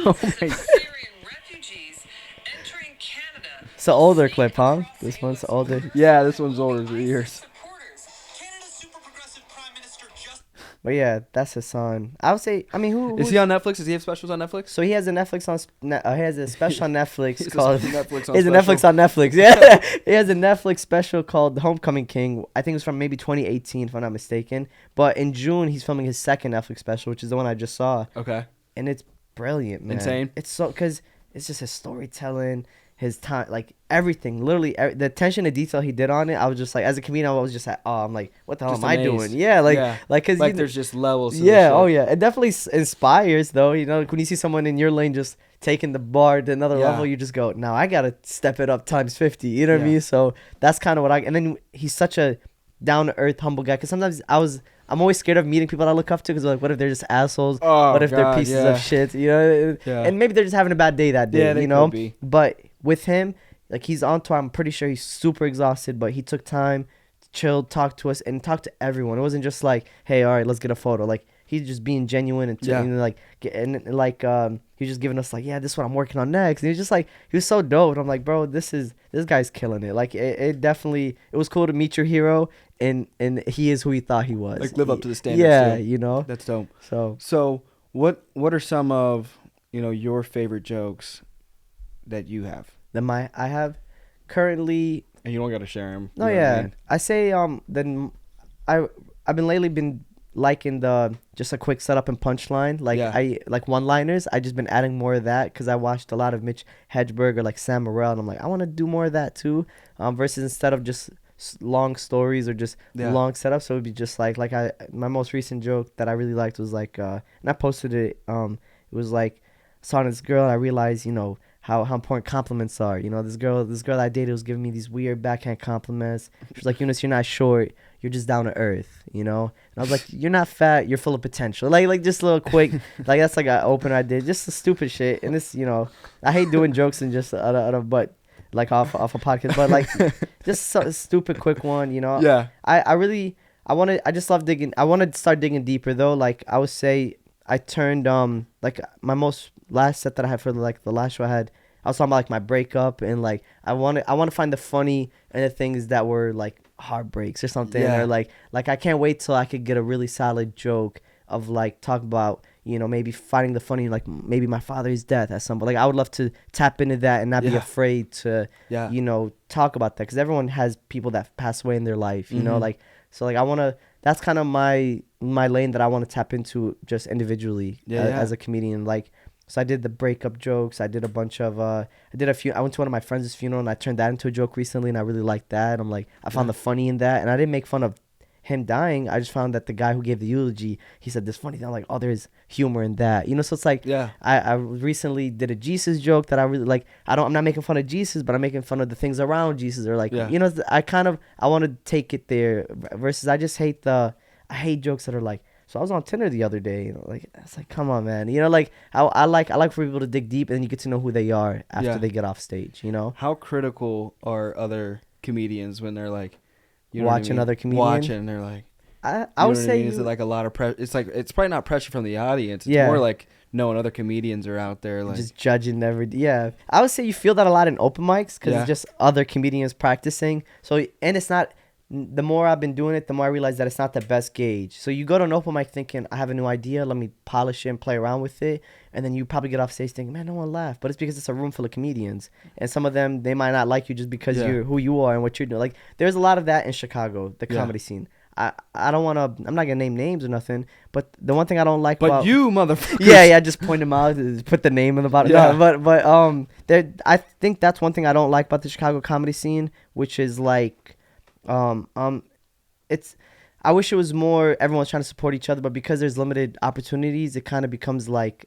Oh my God. It's an older clip, huh? This one's older. Yeah, this one's older for years. But yeah, that's Hassan. I would say, I mean, who is he on Netflix? Does he have specials on Netflix? So he has a Netflix on. He has a special on Netflix called. He has a Netflix on Netflix. Yeah, he has a Netflix special called Homecoming King. I think it was from maybe 2018, if I'm not mistaken. But in June, he's filming his second Netflix special, which is the one I just saw. Okay. And it's brilliant, man. Insane. It's so because it's just his storytelling. His time, like everything, literally the attention to detail he did on it. I was just like, as a comedian, I was just like, oh, I'm like, what the hell am I doing? Yeah, cause there's just levels. Yeah, oh yeah, it definitely inspires though. You know, like when you see someone in your lane just taking the bar to another level, you just go, now I gotta step it up times 50. You know what I mean? So that's kind of what and then he's such a down to earth, humble guy. Cause sometimes I'm always scared of meeting people that I look up to because like, what if they're just assholes? Oh, what if they're pieces of shit? You know? Yeah. And maybe they're just having a bad day that day. Yeah, they you know. could be. But with him, like he's on tour. I'm pretty sure he's super exhausted, but he took time, chilled, talked to us, and talked to everyone. It wasn't just like, hey, all right, let's get a photo. Like he's just being genuine and, he was just giving us like, yeah, this is what I'm working on next. And he was just like, he was so dope. And I'm like, bro, this guy's killing it. Like it definitely, it was cool to meet your hero. And he is who he thought he was. Like live up to the standards. Yeah, too. you know. That's dope. So what are some of your favorite jokes that you have? I have currently. And you don't got to share them. No, yeah. I say then I've been liking the just a quick setup and punchline. Like I like one-liners. I just been adding more of that because I watched a lot of Mitch Hedberg or like Sam Morril, and I'm like, I want to do more of that too. Versus instead of just long stories or just long setups, so it would be just like my most recent joke that I really liked was like and I posted it. It was like, saw this girl and I realized how important compliments are. This girl that I dated was giving me these weird backhand compliments. She was like, Younis, you're not short, you're just down to earth, And I was like, you're not fat, you're full of potential. Like just a little quick, like that's like an opener I did, just the stupid shit. And this, I hate doing jokes and just out of but like off a podcast, but like just a stupid quick one, Yeah. I just love digging. I want to start digging deeper though. Like I would say I turned like my most last set that I had for like the last show I was talking about like my breakup and like I want to find the funny and the things that were like heartbreaks or something or like I can't wait till I could get a really solid joke of like talk about maybe finding the funny like maybe my father's death at some point. Like I would love to tap into that and not be afraid to talk about that because everyone has people that pass away in their life like so like I want to. That's kind of my lane that I want to tap into just individually as a comedian. Like, so I did the breakup jokes. I did a bunch of, I went to one of my friends' funeral and I turned that into a joke recently and I really liked that. I'm like, I found the funny in that and I didn't make fun of him dying. I just found that the guy who gave the eulogy, he said this funny thing. I'm like, oh, there's humor in that. So it's like, I recently did a Jesus joke that I really like. I'm not making fun of Jesus, but I'm making fun of the things around Jesus or like, I want to take it there versus I hate jokes that are like So I was on Tinder the other day, like it's like, come on, man, like I like for people to dig deep, and then you get to know who they are after they get off stage, How critical are other comedians when they're like, watch another comedian? Watching, they're like, I would say is it like a lot of pressure? It's like, it's probably not pressure from the audience. It's more like knowing other comedians are out there, like just judging I would say you feel that a lot in open mics because it's just other comedians practicing. So, and it's not, the more I've been doing it, the more I realize that it's not the best gauge. So you go to an open mic thinking, I have a new idea, let me polish it and play around with it. And then you probably get off stage thinking, man, no one laughed. But it's because it's a room full of comedians. And some of them, they might not like you just because you're who you are and what you're doing. Like, there's a lot of that in Chicago, the comedy scene. I don't want to, I'm not going to name names or nothing, but the one thing I don't like about... But you, motherfucker. Yeah, just point them out, put the name in the bottom. Yeah. No, I think that's one thing I don't like about the Chicago comedy scene, which is like... it's I wish it was more everyone's trying to support each other, but because there's limited opportunities, it kind of becomes like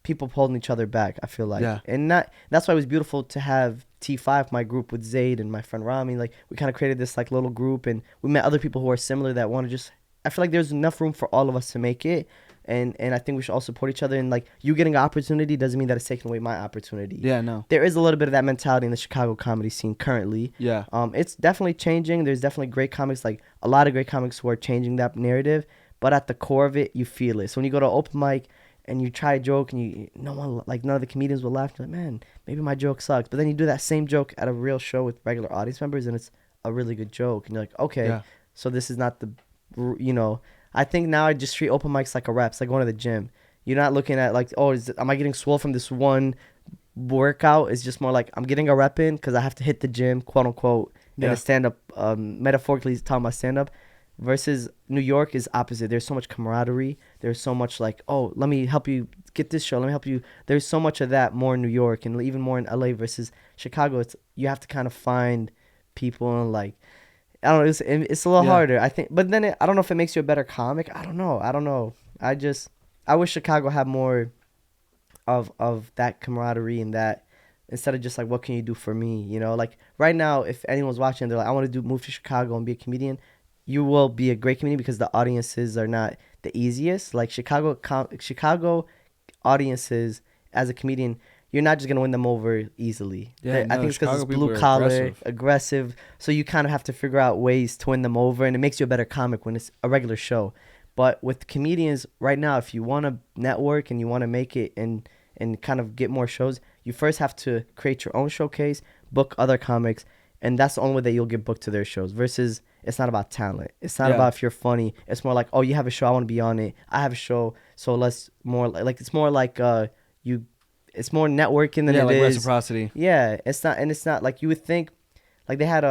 people pulling each other back, I feel like. And that's why it was beautiful to have T5, my group with Zayd and my friend Rami. Like, we kind of created this like little group, and we met other people who are similar that want to just, I feel like there's enough room for all of us to make it. And I think we should all support each other. And like, you getting an opportunity doesn't mean that it's taking away my opportunity. Yeah, no. There is a little bit of that mentality in the Chicago comedy scene currently. Yeah. It's definitely changing. There's definitely great comics, like a lot of great comics who are changing that narrative. But at the core of it, you feel it. So when you go to open mic and you try a joke and none of the comedians will laugh, you're like, man, maybe my joke sucks. But then you do that same joke at a real show with regular audience members, and it's a really good joke. And you're like, okay, so this is not the, I think now I just treat open mics like a rep. It's like going to the gym. You're not looking at like, oh, am I getting swole from this one workout? It's just more like I'm getting a rep in because I have to hit the gym, quote unquote, and a stand-up, metaphorically talking about stand-up. Versus New York is opposite. There's so much camaraderie. There's so much like, oh, let me help you get this show. Let me help you. There's so much of that more in New York and even more in LA versus Chicago. You have to kind of find people and like, I don't know. It's a little harder, I think. But then I don't know if it makes you a better comic. I don't know. I wish Chicago had more of that camaraderie and that, instead of just like, what can you do for me? Like right now, if anyone's watching, they're like, I want to move to Chicago and be a comedian. You will be a great comedian because the audiences are not the easiest. Like Chicago audiences, as a comedian, you're not just going to win them over easily. I think it's because it's blue collar, aggressive. So you kind of have to figure out ways to win them over, and it makes you a better comic when it's a regular show. But with comedians right now, if you want to network and you want to make it and kind of get more shows, you first have to create your own showcase, book other comics, and that's the only way that you'll get booked to their shows. Versus, it's not about talent. It's not about if you're funny. It's more like, oh, you have a show, I want to be on it. I have a show, so let's more like it's more like it's more networking than it like is reciprocity. Yeah, it's not like you would think. Like they had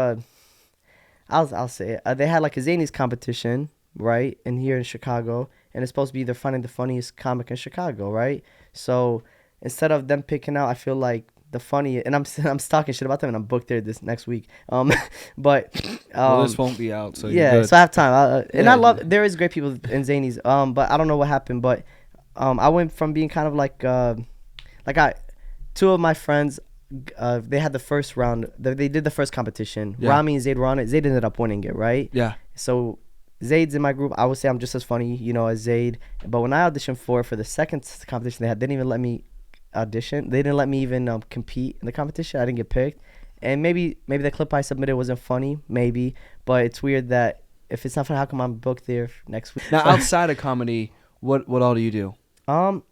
I'll say it. They had like a Zanies competition, right? And here in Chicago, and it's supposed to be they're finding the funniest comic in Chicago, right? So instead of them picking out, I feel like the funny, and I'm talking shit about them, and I'm booked there this next week. But this won't be out, so yeah, so I have time. And I love, there is great people in Zanies. But I don't know what happened, but I went from being kind of like two of my friends, they had the first round. They did the first competition. Yeah. Rami and Zayd were on it. Zayd ended up winning it, right? Yeah. So Zayd's in my group. I would say I'm just as funny, as Zayd. But when I auditioned for the second competition they didn't even let me audition. They didn't let me even compete in the competition. I didn't get picked. And maybe the clip I submitted wasn't funny, maybe. But it's weird that if it's not funny, how come I'm booked there next week? Now, outside of comedy, what all do you do?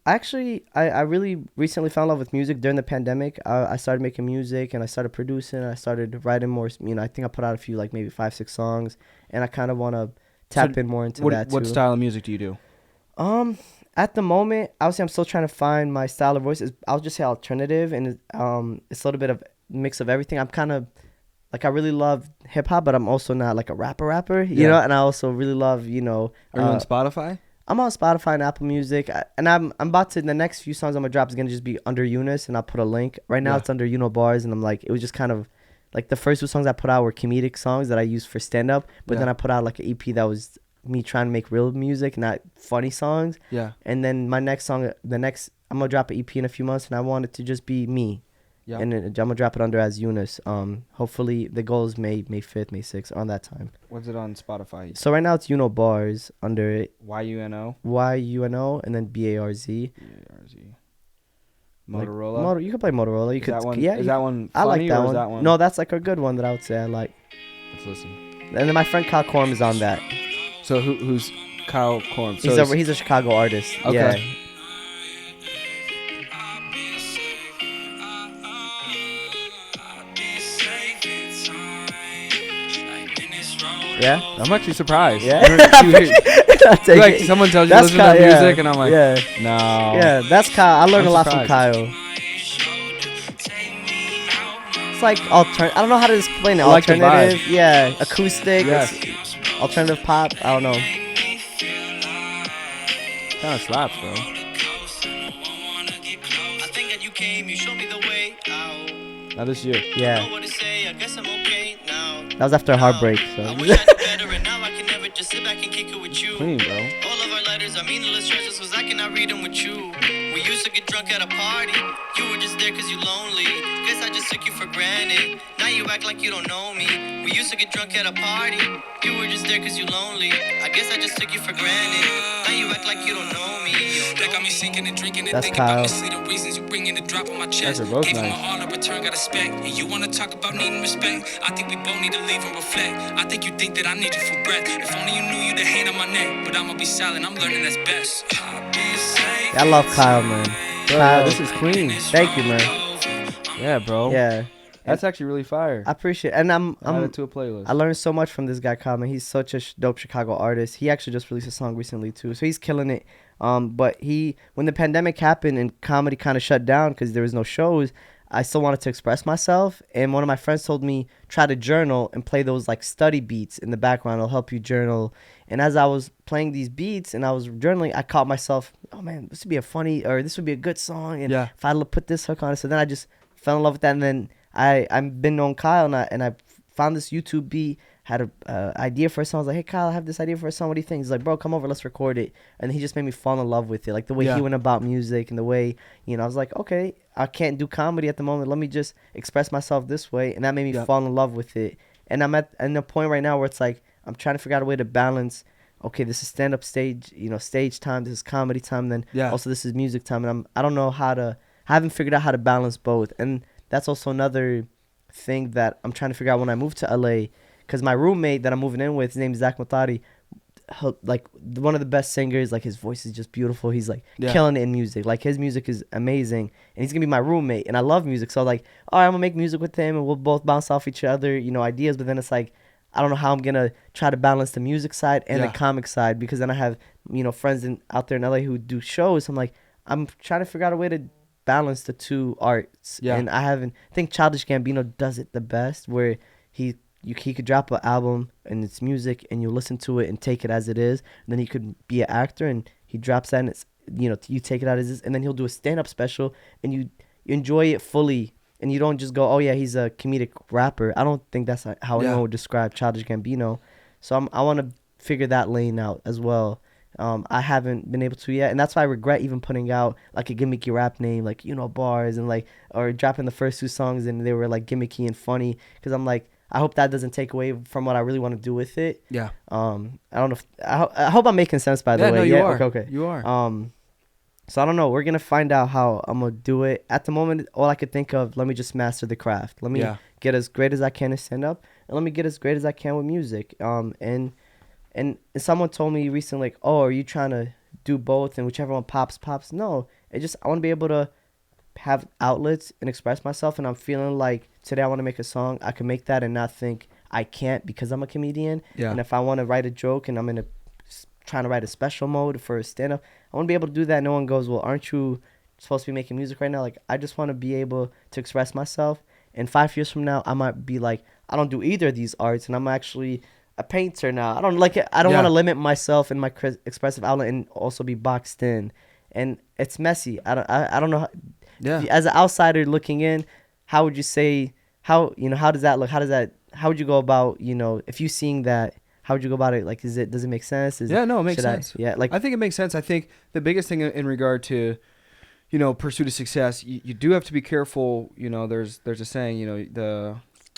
Actually, I really recently fell in love with music during the pandemic. I started making music and I started producing. I started writing more. I think I put out a few, like maybe 5-6 songs, and I kind of want to tap in more into that too. What style of music do you do? At the moment, I would say I'm still trying to find my style of voice. I'll just say alternative, and it's a little bit of mix of everything. I'm kind of like, I really love hip hop, but I'm also not like a rapper, you know. And I also really love, Are you on Spotify? I'm on Spotify and Apple Music, and I'm about to, the next few songs I'm gonna drop is gonna just be under Younis, and I'll put a link. Right now it's under Bars, and I'm like, it was just kind of like the first 2 songs I put out were comedic songs that I used for stand up, but then I put out like an EP that was me trying to make real music, not funny songs. Yeah. And then my next song, I'm gonna drop an EP in a few months, and I want it to just be me. Yeah. And I'm gonna drop it under as Younis. Hopefully the goal is May 5th, May 6th, on that time. What's it on Spotify? So right now it's Bars under it. YUNO. YUNO and then BARZ. BARZ. Motorola. You could play Motorola. You Is could. that one? Yeah. Is that one? I like funny, that or is one. that one? No, that's like a good one that I would say I like. Let's listen. And then my friend Kyle Korm is on that. So who's Kyle Korm? So He's a Chicago artist. Okay. Yeah. Yeah. I'm actually surprised. Yeah. Like someone tells you to listen to that music, and I'm like, no. Yeah, that's Kyle. I learned I'm a lot from surprised. Kyle. It's like I don't know how to explain it. Like the vibe. Alternative, yeah, acoustic, Yes. alternative pop. I don't know. Kind of slaps, bro. I think that you came, you showed me the way out. Now this year. Yeah, Know what to say, I guess I'm okay now. that was after a heartbreak. I So wish I knew better, and now I can never just sit back and kick it with you. Clean, bro. All of our letters are meaningless treasures, cause I cannot read them with you. We used to get drunk at a party, you were just there cause you lonely. Guess I just took you for granted, now you act like you don't know me. We used to get drunk at a party, you were just there cause you lonely. I guess I just took you for granted, now you act like you don't know me. That got me sinking and drinking and That's thinking Kyle. about misleading reasons. You bringing the drop on my chest. Guys are both Gave him nice. my all, in return got a spec. And you wanna talk about needing respect? I think we both need to leave and reflect. I think you think that I need you for breath. If only you knew you the hand on my neck. But I'ma be silent, I'm learning that's best. yeah, I love Kyle, man. Bro, Kyle, this is clean. Thank you, man. Yeah, bro. Yeah, That's actually really fire. I appreciate it. And Add it to a playlist. I learned so much from this guy, Kyle, man. He's such a dope Chicago artist. He actually just released a song recently too, so he's killing it. But when the pandemic happened and comedy kind of shut down because there was no shows, I still wanted to express myself. And one of my friends told me try to journal and play those like study beats in the background. It'll help you journal. And as I was playing these beats and I was journaling, I caught myself, oh man, this would be a good song. And Yeah. if I put this hook on it, so then I just fell in love with that. And then I've been on Kyle and I found this YouTube beat, had a idea for a song. I was like, hey Kyle, I have this idea for a song. What do you think? He's like, bro, come over, let's record it. And he just made me fall in love with it, like the way Yeah. he went about music and the way, I was like, okay, I can't do comedy at the moment. Let me just express myself this way, and that made me Yeah. fall in love with it. And I'm at the point right now where it's like I'm trying to figure out a way to balance. Okay, this is stand-up stage, stage time. This is comedy time. Then Yeah. also this is music time, and I haven't figured out how to balance both. And that's also another thing that I'm trying to figure out when I move to LA, because my roommate that I'm moving in with, his name is Zach Matari, like one of the best singers. Like his voice is just beautiful. He's like killing it in music. Like his music is amazing, and he's gonna be my roommate. And I love music, so like, all right, I'm gonna make music with him, and we'll both bounce off each other, ideas. But then it's like, I don't know how I'm gonna try to balance the music side and the comic side, because then I have friends out there in LA who do shows. I'm like, I'm trying to figure out a way to balance the two arts. Yeah. And I think Childish Gambino does it the best, where he could drop an album and it's music and you listen to it and take it as it is. And then he could be an actor and he drops that and it's, you take it out as is. And then he'll do a stand-up special and you enjoy it fully. And you don't just go, oh yeah, he's a comedic rapper. I don't think that's how anyone would describe Childish Gambino. So I want to figure that lane out as well. I haven't been able to yet, and that's why I regret even putting out like a gimmicky rap name, like Bars, and like, or dropping the first two songs and they were like gimmicky and funny, because I'm like, I hope that doesn't take away from what I really want to do with it. Yeah. I don't know. I hope I'm making sense, by the way. No, you are. Okay. You are. So I don't know. We're gonna find out how I'm gonna do it. At the moment, all I could think of, let me just master the craft. Let me get as great as I can to stand up, and let me get as great as I can with music. And someone told me recently, like, oh, are you trying to do both and whichever one pops? No, I want to be able to have outlets and express myself. And I'm feeling like today I want to make a song. I can make that and not think I can't because I'm a comedian. Yeah. And if I want to write a joke and I'm trying to write a special mode for a stand-up, I want to be able to do that. No one goes, well, aren't you supposed to be making music right now? Like, I just want to be able to express myself. And 5 years from now, I might be like, I don't do either of these arts, and I'm actually a painter now. I don't want to limit myself in my expressive outlet and also be boxed in. And it's messy. I don't know. As an outsider looking in, how would you say, how does that look? How would you go about, if you seeing that, how would you go about it? Like, does it make sense? No, it makes sense. Like, I think it makes sense. I think the biggest thing in regard to, pursuit of success, you do have to be careful. There's a saying, the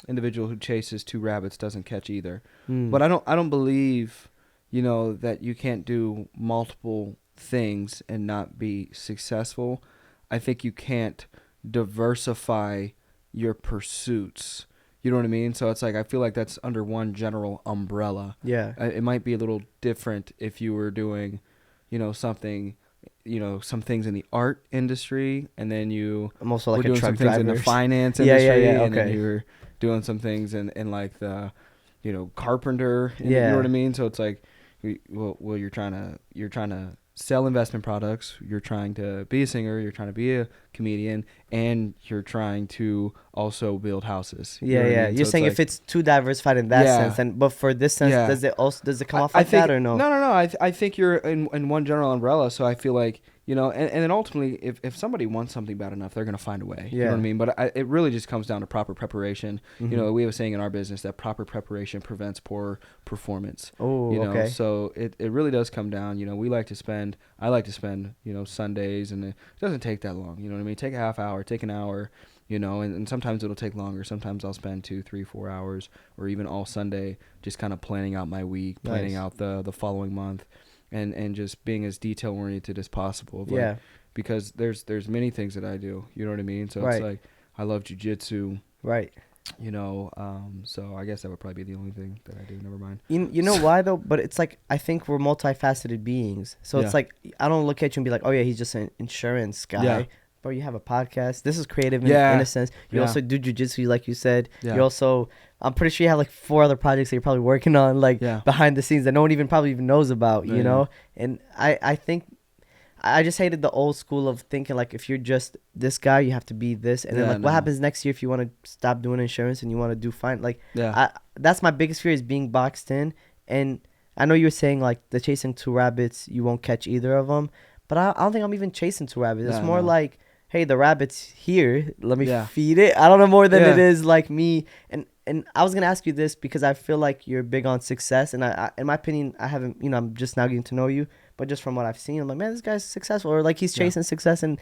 individual who chases two rabbits doesn't catch either. But I don't believe, that you can't do multiple things and not be successful. I think you can't diversify your pursuits. You know what I mean? So it's like, I feel like that's under one general umbrella. Yeah. It might be a little different if you were doing, something, some things in the art industry, and then I'm also like were doing some things in the finance industry, and then you were doing some things in like the, carpenter. You know what I mean? So it's like, well, you're trying to sell investment products, you're trying to be a singer, you're trying to be a comedian, and you're trying to also build houses. Yeah, yeah. You're saying if it's too diversified in that sense, but for this sense, does it come off like that or no? No. I think you're in one general umbrella. So I feel like, and then ultimately, if somebody wants something bad enough, they're gonna find a way. You know what I mean? But it really just comes down to proper prepreparation. We have a saying in our business that proper preparation prevents poor performance. Oh, okay. So it really does come down. I like to spend Sundays, and it doesn't take that long. You know what I mean? Take a half hour, take an hour. And sometimes it'll take longer. Sometimes I'll spend 2, 3, 4 hours, or even all Sunday, just kind of planning out my week, planning out the following month, and just being as detail oriented as possible. Because there's many things that I do. You know what I mean? So it's like, I love jujitsu. Right. So I guess that would probably be the only thing that I do. Never mind. You know why though? But it's like, I think we're multifaceted beings. So it's like, I don't look at you and be like, oh yeah, he's just an insurance guy. Yeah. Bro, you have a podcast. This is creative in a sense. You also do jujitsu, like you said. Yeah. You also, I'm pretty sure you have like 4 other projects that you're probably working on, like behind the scenes that no one probably even knows about, you know? And I think, I just hated the old school of thinking like, if you're just this guy, you have to be this. And then like, what happens next year if you want to stop doing insurance and you want to do fine? Like, that's my biggest fear, is being boxed in. And I know you were saying like the chasing 2 rabbits, you won't catch either of them. But I don't think I'm even chasing 2 rabbits. It's more like, hey, the rabbit's here, let me feed it. I don't know more than it is like me. And I was gonna ask you this because I feel like you're big on success, and I in my opinion, I haven't, I'm just now getting to know you, but just from what I've seen, I'm like, man, this guy's successful, or like he's chasing success, and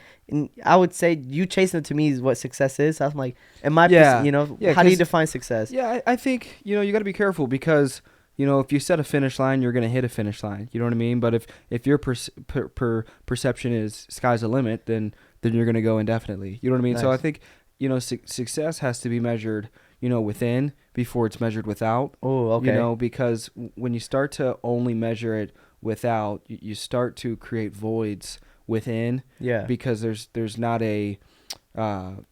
I would say you chasing it to me is what success is. So I'm like, in my how do you define success? Yeah, I think you got to be careful, because if you set a finish line, you're going to hit a finish line. You know what I mean? But if your perception is sky's the limit, then you're going to go indefinitely. You know what I mean? Nice. So I think, success has to be measured, within before it's measured without. Oh, okay. Because when you start to only measure it without, you start to create voids within. Yeah. Because there's not a, I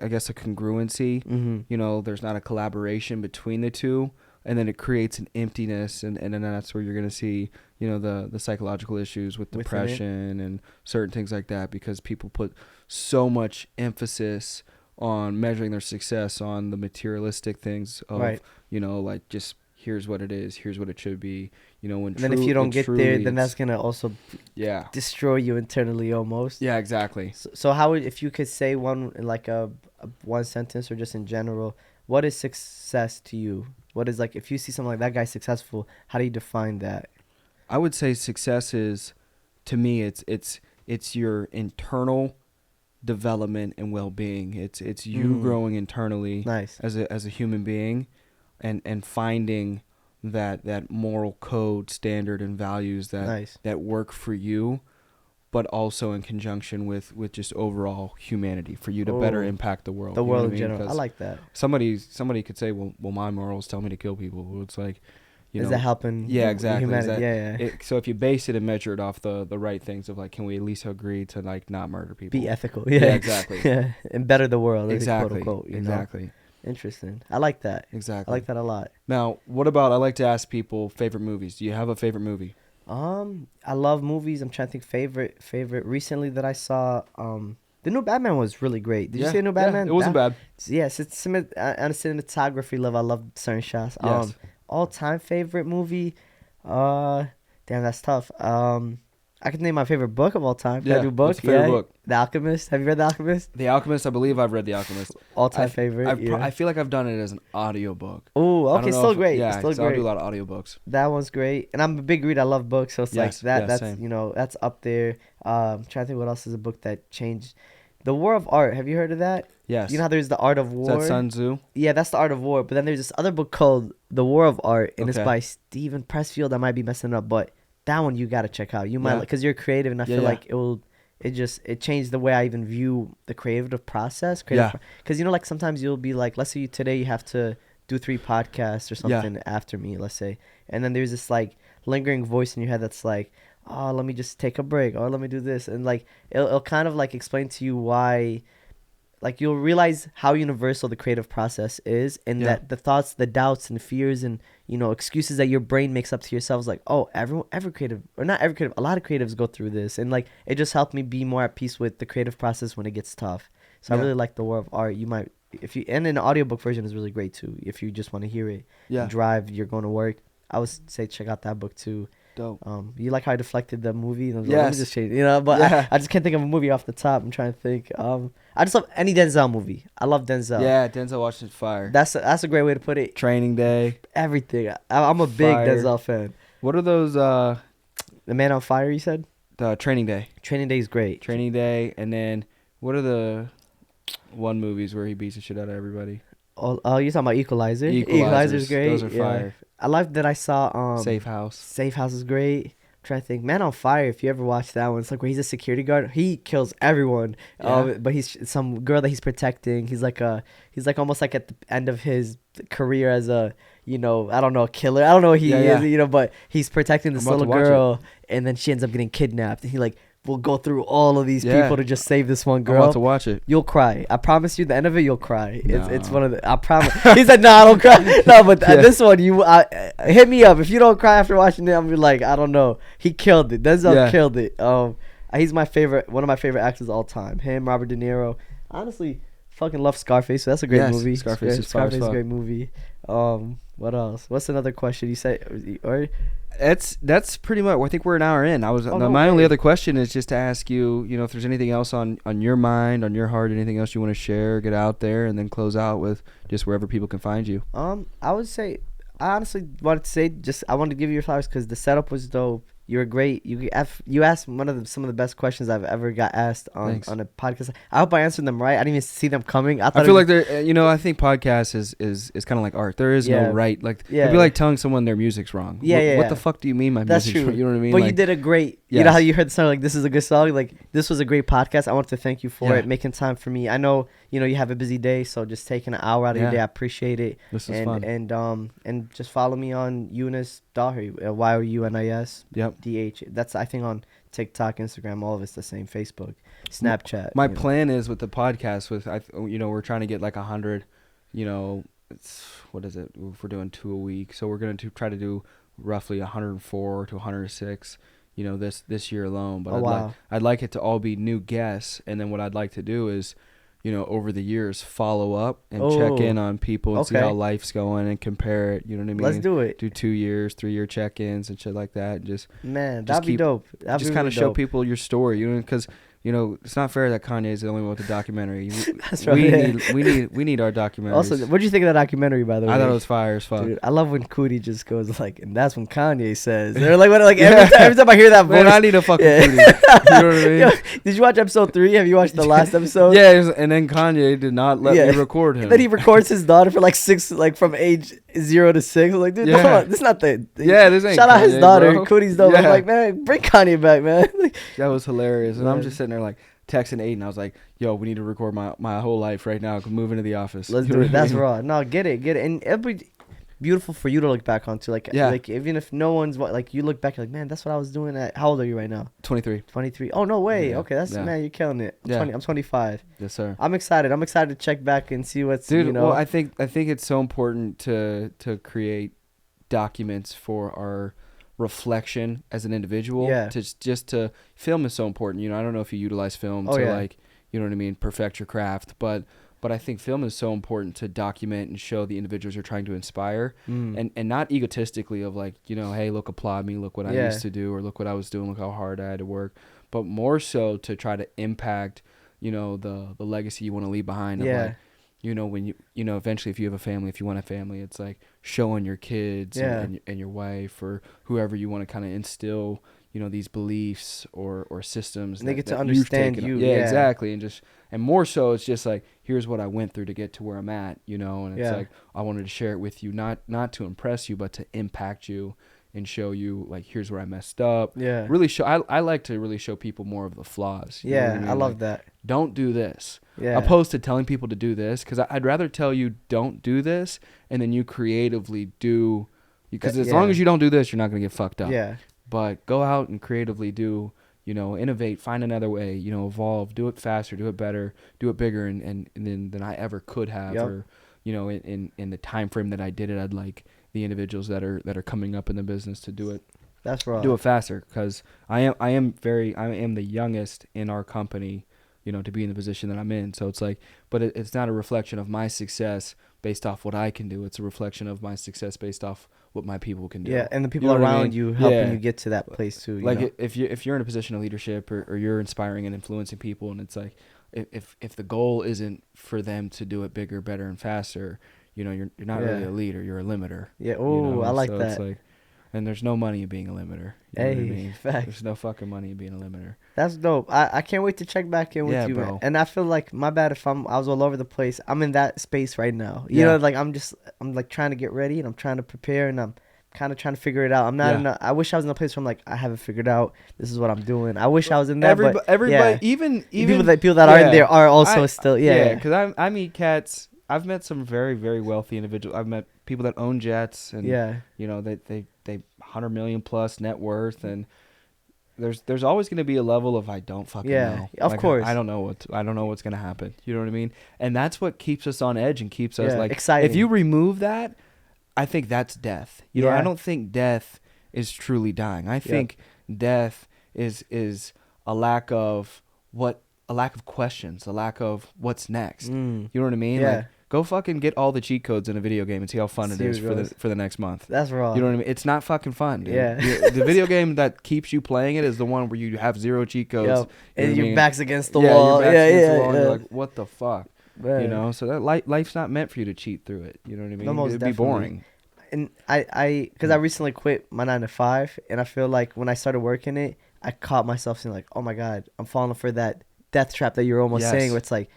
guess a congruency. Mm-hmm. There's not a collaboration between the two. And then it creates an emptiness, and then that's where you're going to see, the psychological issues with depression and certain things like that, because people put so much emphasis on measuring their success on the materialistic things of, like, just here's what it is, here's what it should be, when and then if you don't get there, then that's going to also destroy you internally almost. Yeah, exactly. So how would, if you could say one, like a one sentence or just in general, what is success to you? What is, like, if you see something like that guy's successful, how do you define that? I would say success is, to me, it's your internal development and well-being. It's you growing internally as a human being, and finding that moral code, standard, and values that work for you, but also in conjunction with just overall humanity, for you to better impact the world. The world in general. I like that. Somebody could say, well, my morals tell me to kill people. Well, it's like, is that helping? Yeah, exactly. Humanity? So if you base it and measure it off the right things of, like, can we at least agree to, like, not murder people? Be ethical. Yeah, exactly. Yeah, and better the world. Exactly. Quote, unquote, exactly. Interesting. I like that. Exactly. I like that a lot. Now, what about, I like to ask people favorite movies. Do you have a favorite movie? I love movies. I'm trying to think favorite recently that I saw. The new Batman was really great. Did you see the new Batman? It wasn't bad. Yes, it's on a cinematography level. I love certain shots. Yes. All time favorite movie. Damn, that's tough. I can name my favorite book of all time. Can Yeah, I do book? what's your favorite book? The Alchemist. Have you read The Alchemist? The Alchemist, I believe I've read The Alchemist. All-time favorite. I feel like I've done it as an audiobook. Oh, okay, still great. Yeah, still so I'll great. do a lot of audiobooks. That one's great, and I'm a big reader. I love books, so it's Yes, that's same. you know, that's up there. Trying to think what else is a book that changed. The War of Art. Have you heard of that? Yes. You know how there's The Art of War. Is that Sun Tzu? Yeah, that's The Art of War. But then there's this other book called The War of Art, and it's Okay. by Stephen Pressfield. I might be messing up, but that one you gotta check out. You might, Yeah. because you're creative, and I feel yeah. like it changed the way I even view the creative process. Yeah. Because like sometimes you'll be like, let's say today you have to do 3 podcasts or something after me, let's say, and then there's this like lingering voice in your head that's like, oh, let me just take a break, or let me do this, and like it'll kind of like explain to you why. Like you'll realize how universal the creative process is, and that the thoughts, the doubts, and fears, and excuses that your brain makes up to yourself is like, oh, every creative, or not every creative, a lot of creatives go through this, and like it just helped me be more at peace with the creative process when it gets tough. So I really like The War of Art. You might, and an audiobook version is really great too if you just want to hear it. Yeah. Drive, you're going to work. I would say check out that book too. Dope. You like how I deflected the movie? And I was Yes. like, let me just change, but I just can't think of a movie off the top. I'm trying to think. I just love any Denzel movie. I love Denzel. Yeah, Denzel Washington's fire. That's a great way to put it. Training Day. Everything. I'm a big Fire. Denzel fan. What are those? The Man on Fire, you said? The Training Day. Training Day is great. Training Day, and then what are the one movies where he beats the shit out of everybody? Oh, you're talking about Equalizer? Equalizers. Equalizer's great. Those are fire. I like that I saw Safe House. Safe House is great. I'm trying to think. Man on Fire, if you ever watch that one, it's like where he's a security guard. He kills everyone. Yeah. But he's some girl that he's protecting. He's like almost like at the end of his career as a, I don't know, a killer. I don't know what he is, but he's protecting this little girl, and then she ends up getting kidnapped. And he like will go through all of these people to just save this one girl. I'm about to watch it. You'll cry. I promise you. The end of it, you'll cry. No. It's one of the. I promise. He said, "No, I don't cry." No, but this one, hit me up if you don't cry after watching it. I'm be like, I don't know. He killed it. Denzel killed it. He's my favorite. One of my favorite actors of all time. Him, Robert De Niro. Honestly, fucking love Scarface. So that's a great movie. Scarface is a great movie. What else? What's another question you say? Or That's pretty much. I think we're an hour in. My only other question is just to ask you, if there's anything else on your mind, on your heart, anything else you want to share, get out there, and then close out with just wherever people can find you. I would say, I honestly wanted to say, I wanted to give you your flowers because the setup was dope. You were great. You asked some of the best questions I've ever got asked on a podcast. I hope I answered them right. I didn't even see them coming. I feel like there. I think podcast is kind of like art. There is no right. Like it'd be like telling someone their music's wrong. What the fuck do you mean my music's wrong? You know what I mean? But you did a great. You know how you heard the song like this is a good song. Like this was a great podcast. I want to thank you for it, making time for me. I know you have a busy day, so just taking an hour out of your day, I appreciate it. This is fun. And just follow me on Younis Daher, YOUNIS. Yep. DH. That's I think on TikTok, Instagram, all of it's the same. Facebook, Snapchat. My plan is with the podcast we're trying to get like 100. What is it? If we're doing 2 a week, so we're gonna try to do roughly 104 to 106. This year alone. But I'd like it to all be new guests, and then what I'd like to do is, over the years, follow up and check in on people and see how life's going and compare it. You know what I mean? Let's do it. Do 2 years, 3 year check-ins and shit like that. That'd be dope. Just kind of show people your story, because it's not fair that Kanye is the only one with the documentary. That's right. We need our documentaries. Also, what'd you think of that documentary, by the way? I thought it was fire as fuck. Dude, I love when Cootie just goes like, and that's when Kanye says. They're like, every time I hear that voice. Man, I need a fucking Cootie. You know what I mean? Yo, did you watch episode 3? Have you watched the last episode? Yeah, and then Kanye did not let me record him. Then he records his daughter for like 6, like from age 0 to 6. I'm like, dude, no, this is not the. This ain't. Shout out his daughter, bro. Cootie's daughter. I'm like, man, bring Kanye back, man. That was hilarious, and I'm just sitting there like texting Aiden. I was like, yo, we need to record my whole life right now. Move into the office. Let's do it. That's raw. No, get it, and it'll be beautiful for you to look back onto. Like even if no one's like, you look back, you're like, man, that's what I was doing at. How old are you right now? 23. 23. Oh no way. Okay, that's man, you're killing it. I'm 25. Yes, sir. I'm excited to check back and see what's Well, I think it's so important to create documents for our reflection as an individual. Just to film is so important. I don't know if you utilize film to like, you know what I mean, perfect your craft, but But I think film is so important to document and show the individuals you're trying to inspire, and not egotistically of like, you know, hey, look, applaud me, look what I used to do, or look what I was doing, look how hard I had to work, but more so to try to impact, you know, the legacy you want to leave behind. Of like, you know, when you know, eventually if you have a family, if you want a family, it's like showing your kids and your wife or whoever you want to kind of instill, you know, these beliefs or systems. And they get to understand you. Yeah, exactly. And more so, it's just like, here's what I went through to get to where I'm at, you know, and it's like, I wanted to share it with you, not to impress you, but to impact you and show you, like, here's where I messed up. Yeah. Really show, I like to really show people more of the flaws. You know what I mean? I love that. Don't do this. Yeah. Opposed to telling people to do this, because I'd rather tell you don't do this, and then you creatively do, because as long as you don't do this, you're not going to get fucked up. Yeah. But go out and creatively do, you know, innovate, find another way, you know, evolve, do it faster, do it better, do it bigger and than I ever could have, or, you know, in the time frame that I did it, I'd like the individuals that are coming up in the business to do it. That's right. Do it faster, because I am the youngest in our company, you know, to be in the position that I'm in. So it's like, but it's not a reflection of my success based off what I can do. It's a reflection of my success based off what my people can do. Yeah, and the people around you helping you get to that place too. Like if you're in a position of leadership or you're inspiring and influencing people, and it's like if the goal isn't for them to do it bigger, better, and faster, you know, you're not really a leader. You're a limiter. Yeah. Oh, you know? I like that. It's like, and there's no money in being a limiter. You know what I mean? Facts. There's no fucking money in being a limiter. That's dope. I can't wait to check back in with you, bro. Man. And I feel like, my bad if I was all over the place. I'm in that space right now. You know, like I'm like trying to get ready and I'm trying to prepare and I'm kind of trying to figure it out. I'm not I wish I was in a place where I'm like, I haven't figured out. This is what I'm doing. I wish I was in that. Everybody, even people that aren't there are also still. Yeah. Because I meet cats. I've met some very, very wealthy individuals. I've met people that own jets and you know, they 100 million plus net worth, and there's always going to be a level of I don't fucking know. Of course. I don't know what's going to happen. You know what I mean? And that's what keeps us on edge and keeps us like excited. If you remove that, I think that's death. You know, I don't think death is truly dying. I think death is a lack of questions, a lack of what's next. You know what I mean? Like, go fucking get all the cheat codes in a video game and see how fun it is for the next month. That's wrong. You know what I mean? It's not fucking fun, dude. Yeah. The video game that keeps you playing it is the one where you have zero cheat codes. And your back's against the wall. Your back's against the wall. And you're like, what the fuck? Man. You know? So that life's not meant for you to cheat through it. You know what I mean? It'd be boring. And because I recently quit my 9 to 5, and I feel like when I started working it, I caught myself saying like, oh my God, I'm falling for that death trap that you're almost saying, where it's like,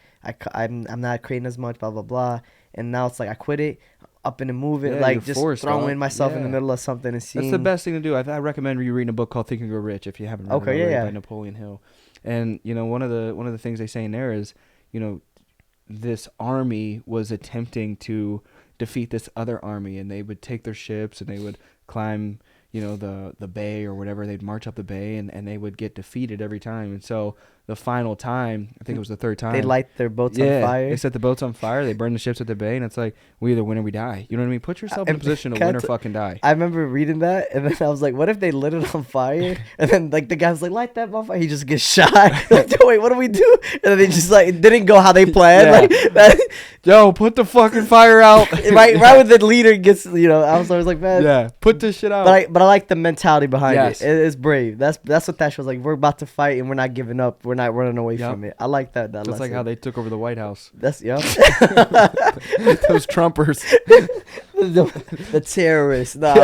I'm not creating as much, blah blah blah, and now it's like I quit it, up and moving, like just throwing myself in the middle of something and seeing. That's the best thing to do. I recommend you reading a book called Think and Grow Rich if you haven't read it already, by Napoleon Hill. And you know, one of the things they say in there is, you know, this army was attempting to defeat this other army, and they would take their ships and they would climb, you know, the bay or whatever. They'd march up the bay and they would get defeated every time. And so the final time, I think it was the third time, they light their boats on fire. They set the boats on fire. They burn the ships at the bay, and it's like, we either win or we die. You know what I mean? Put yourself in a position to win or fucking die. I remember reading that, and then I was like, what if they lit it on fire? And then like the guy was like, light that on fire. He just gets shot. Like, wait, what do we do? And then they just like, it didn't go how they planned. Yo, put the fucking fire out. right when the leader gets, you know, I was like, man. Put this shit out. But I like the mentality behind it. It's brave. That's what that show's like. We're about to fight, and we're not giving up. We're not running away from it. I like that. That's like how they took over the White House. That's those Trumpers. the terrorists. No,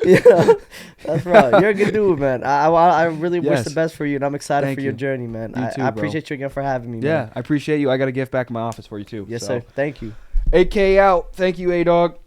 you know, that's right. You're a good dude, man. I really wish the best for you, and I'm excited for your journey, man. I appreciate you again for having me, man. Yeah, I appreciate you. I got a gift back in my office for you too. Yes, sir. Thank you. AK out. Thank you, A-Dog.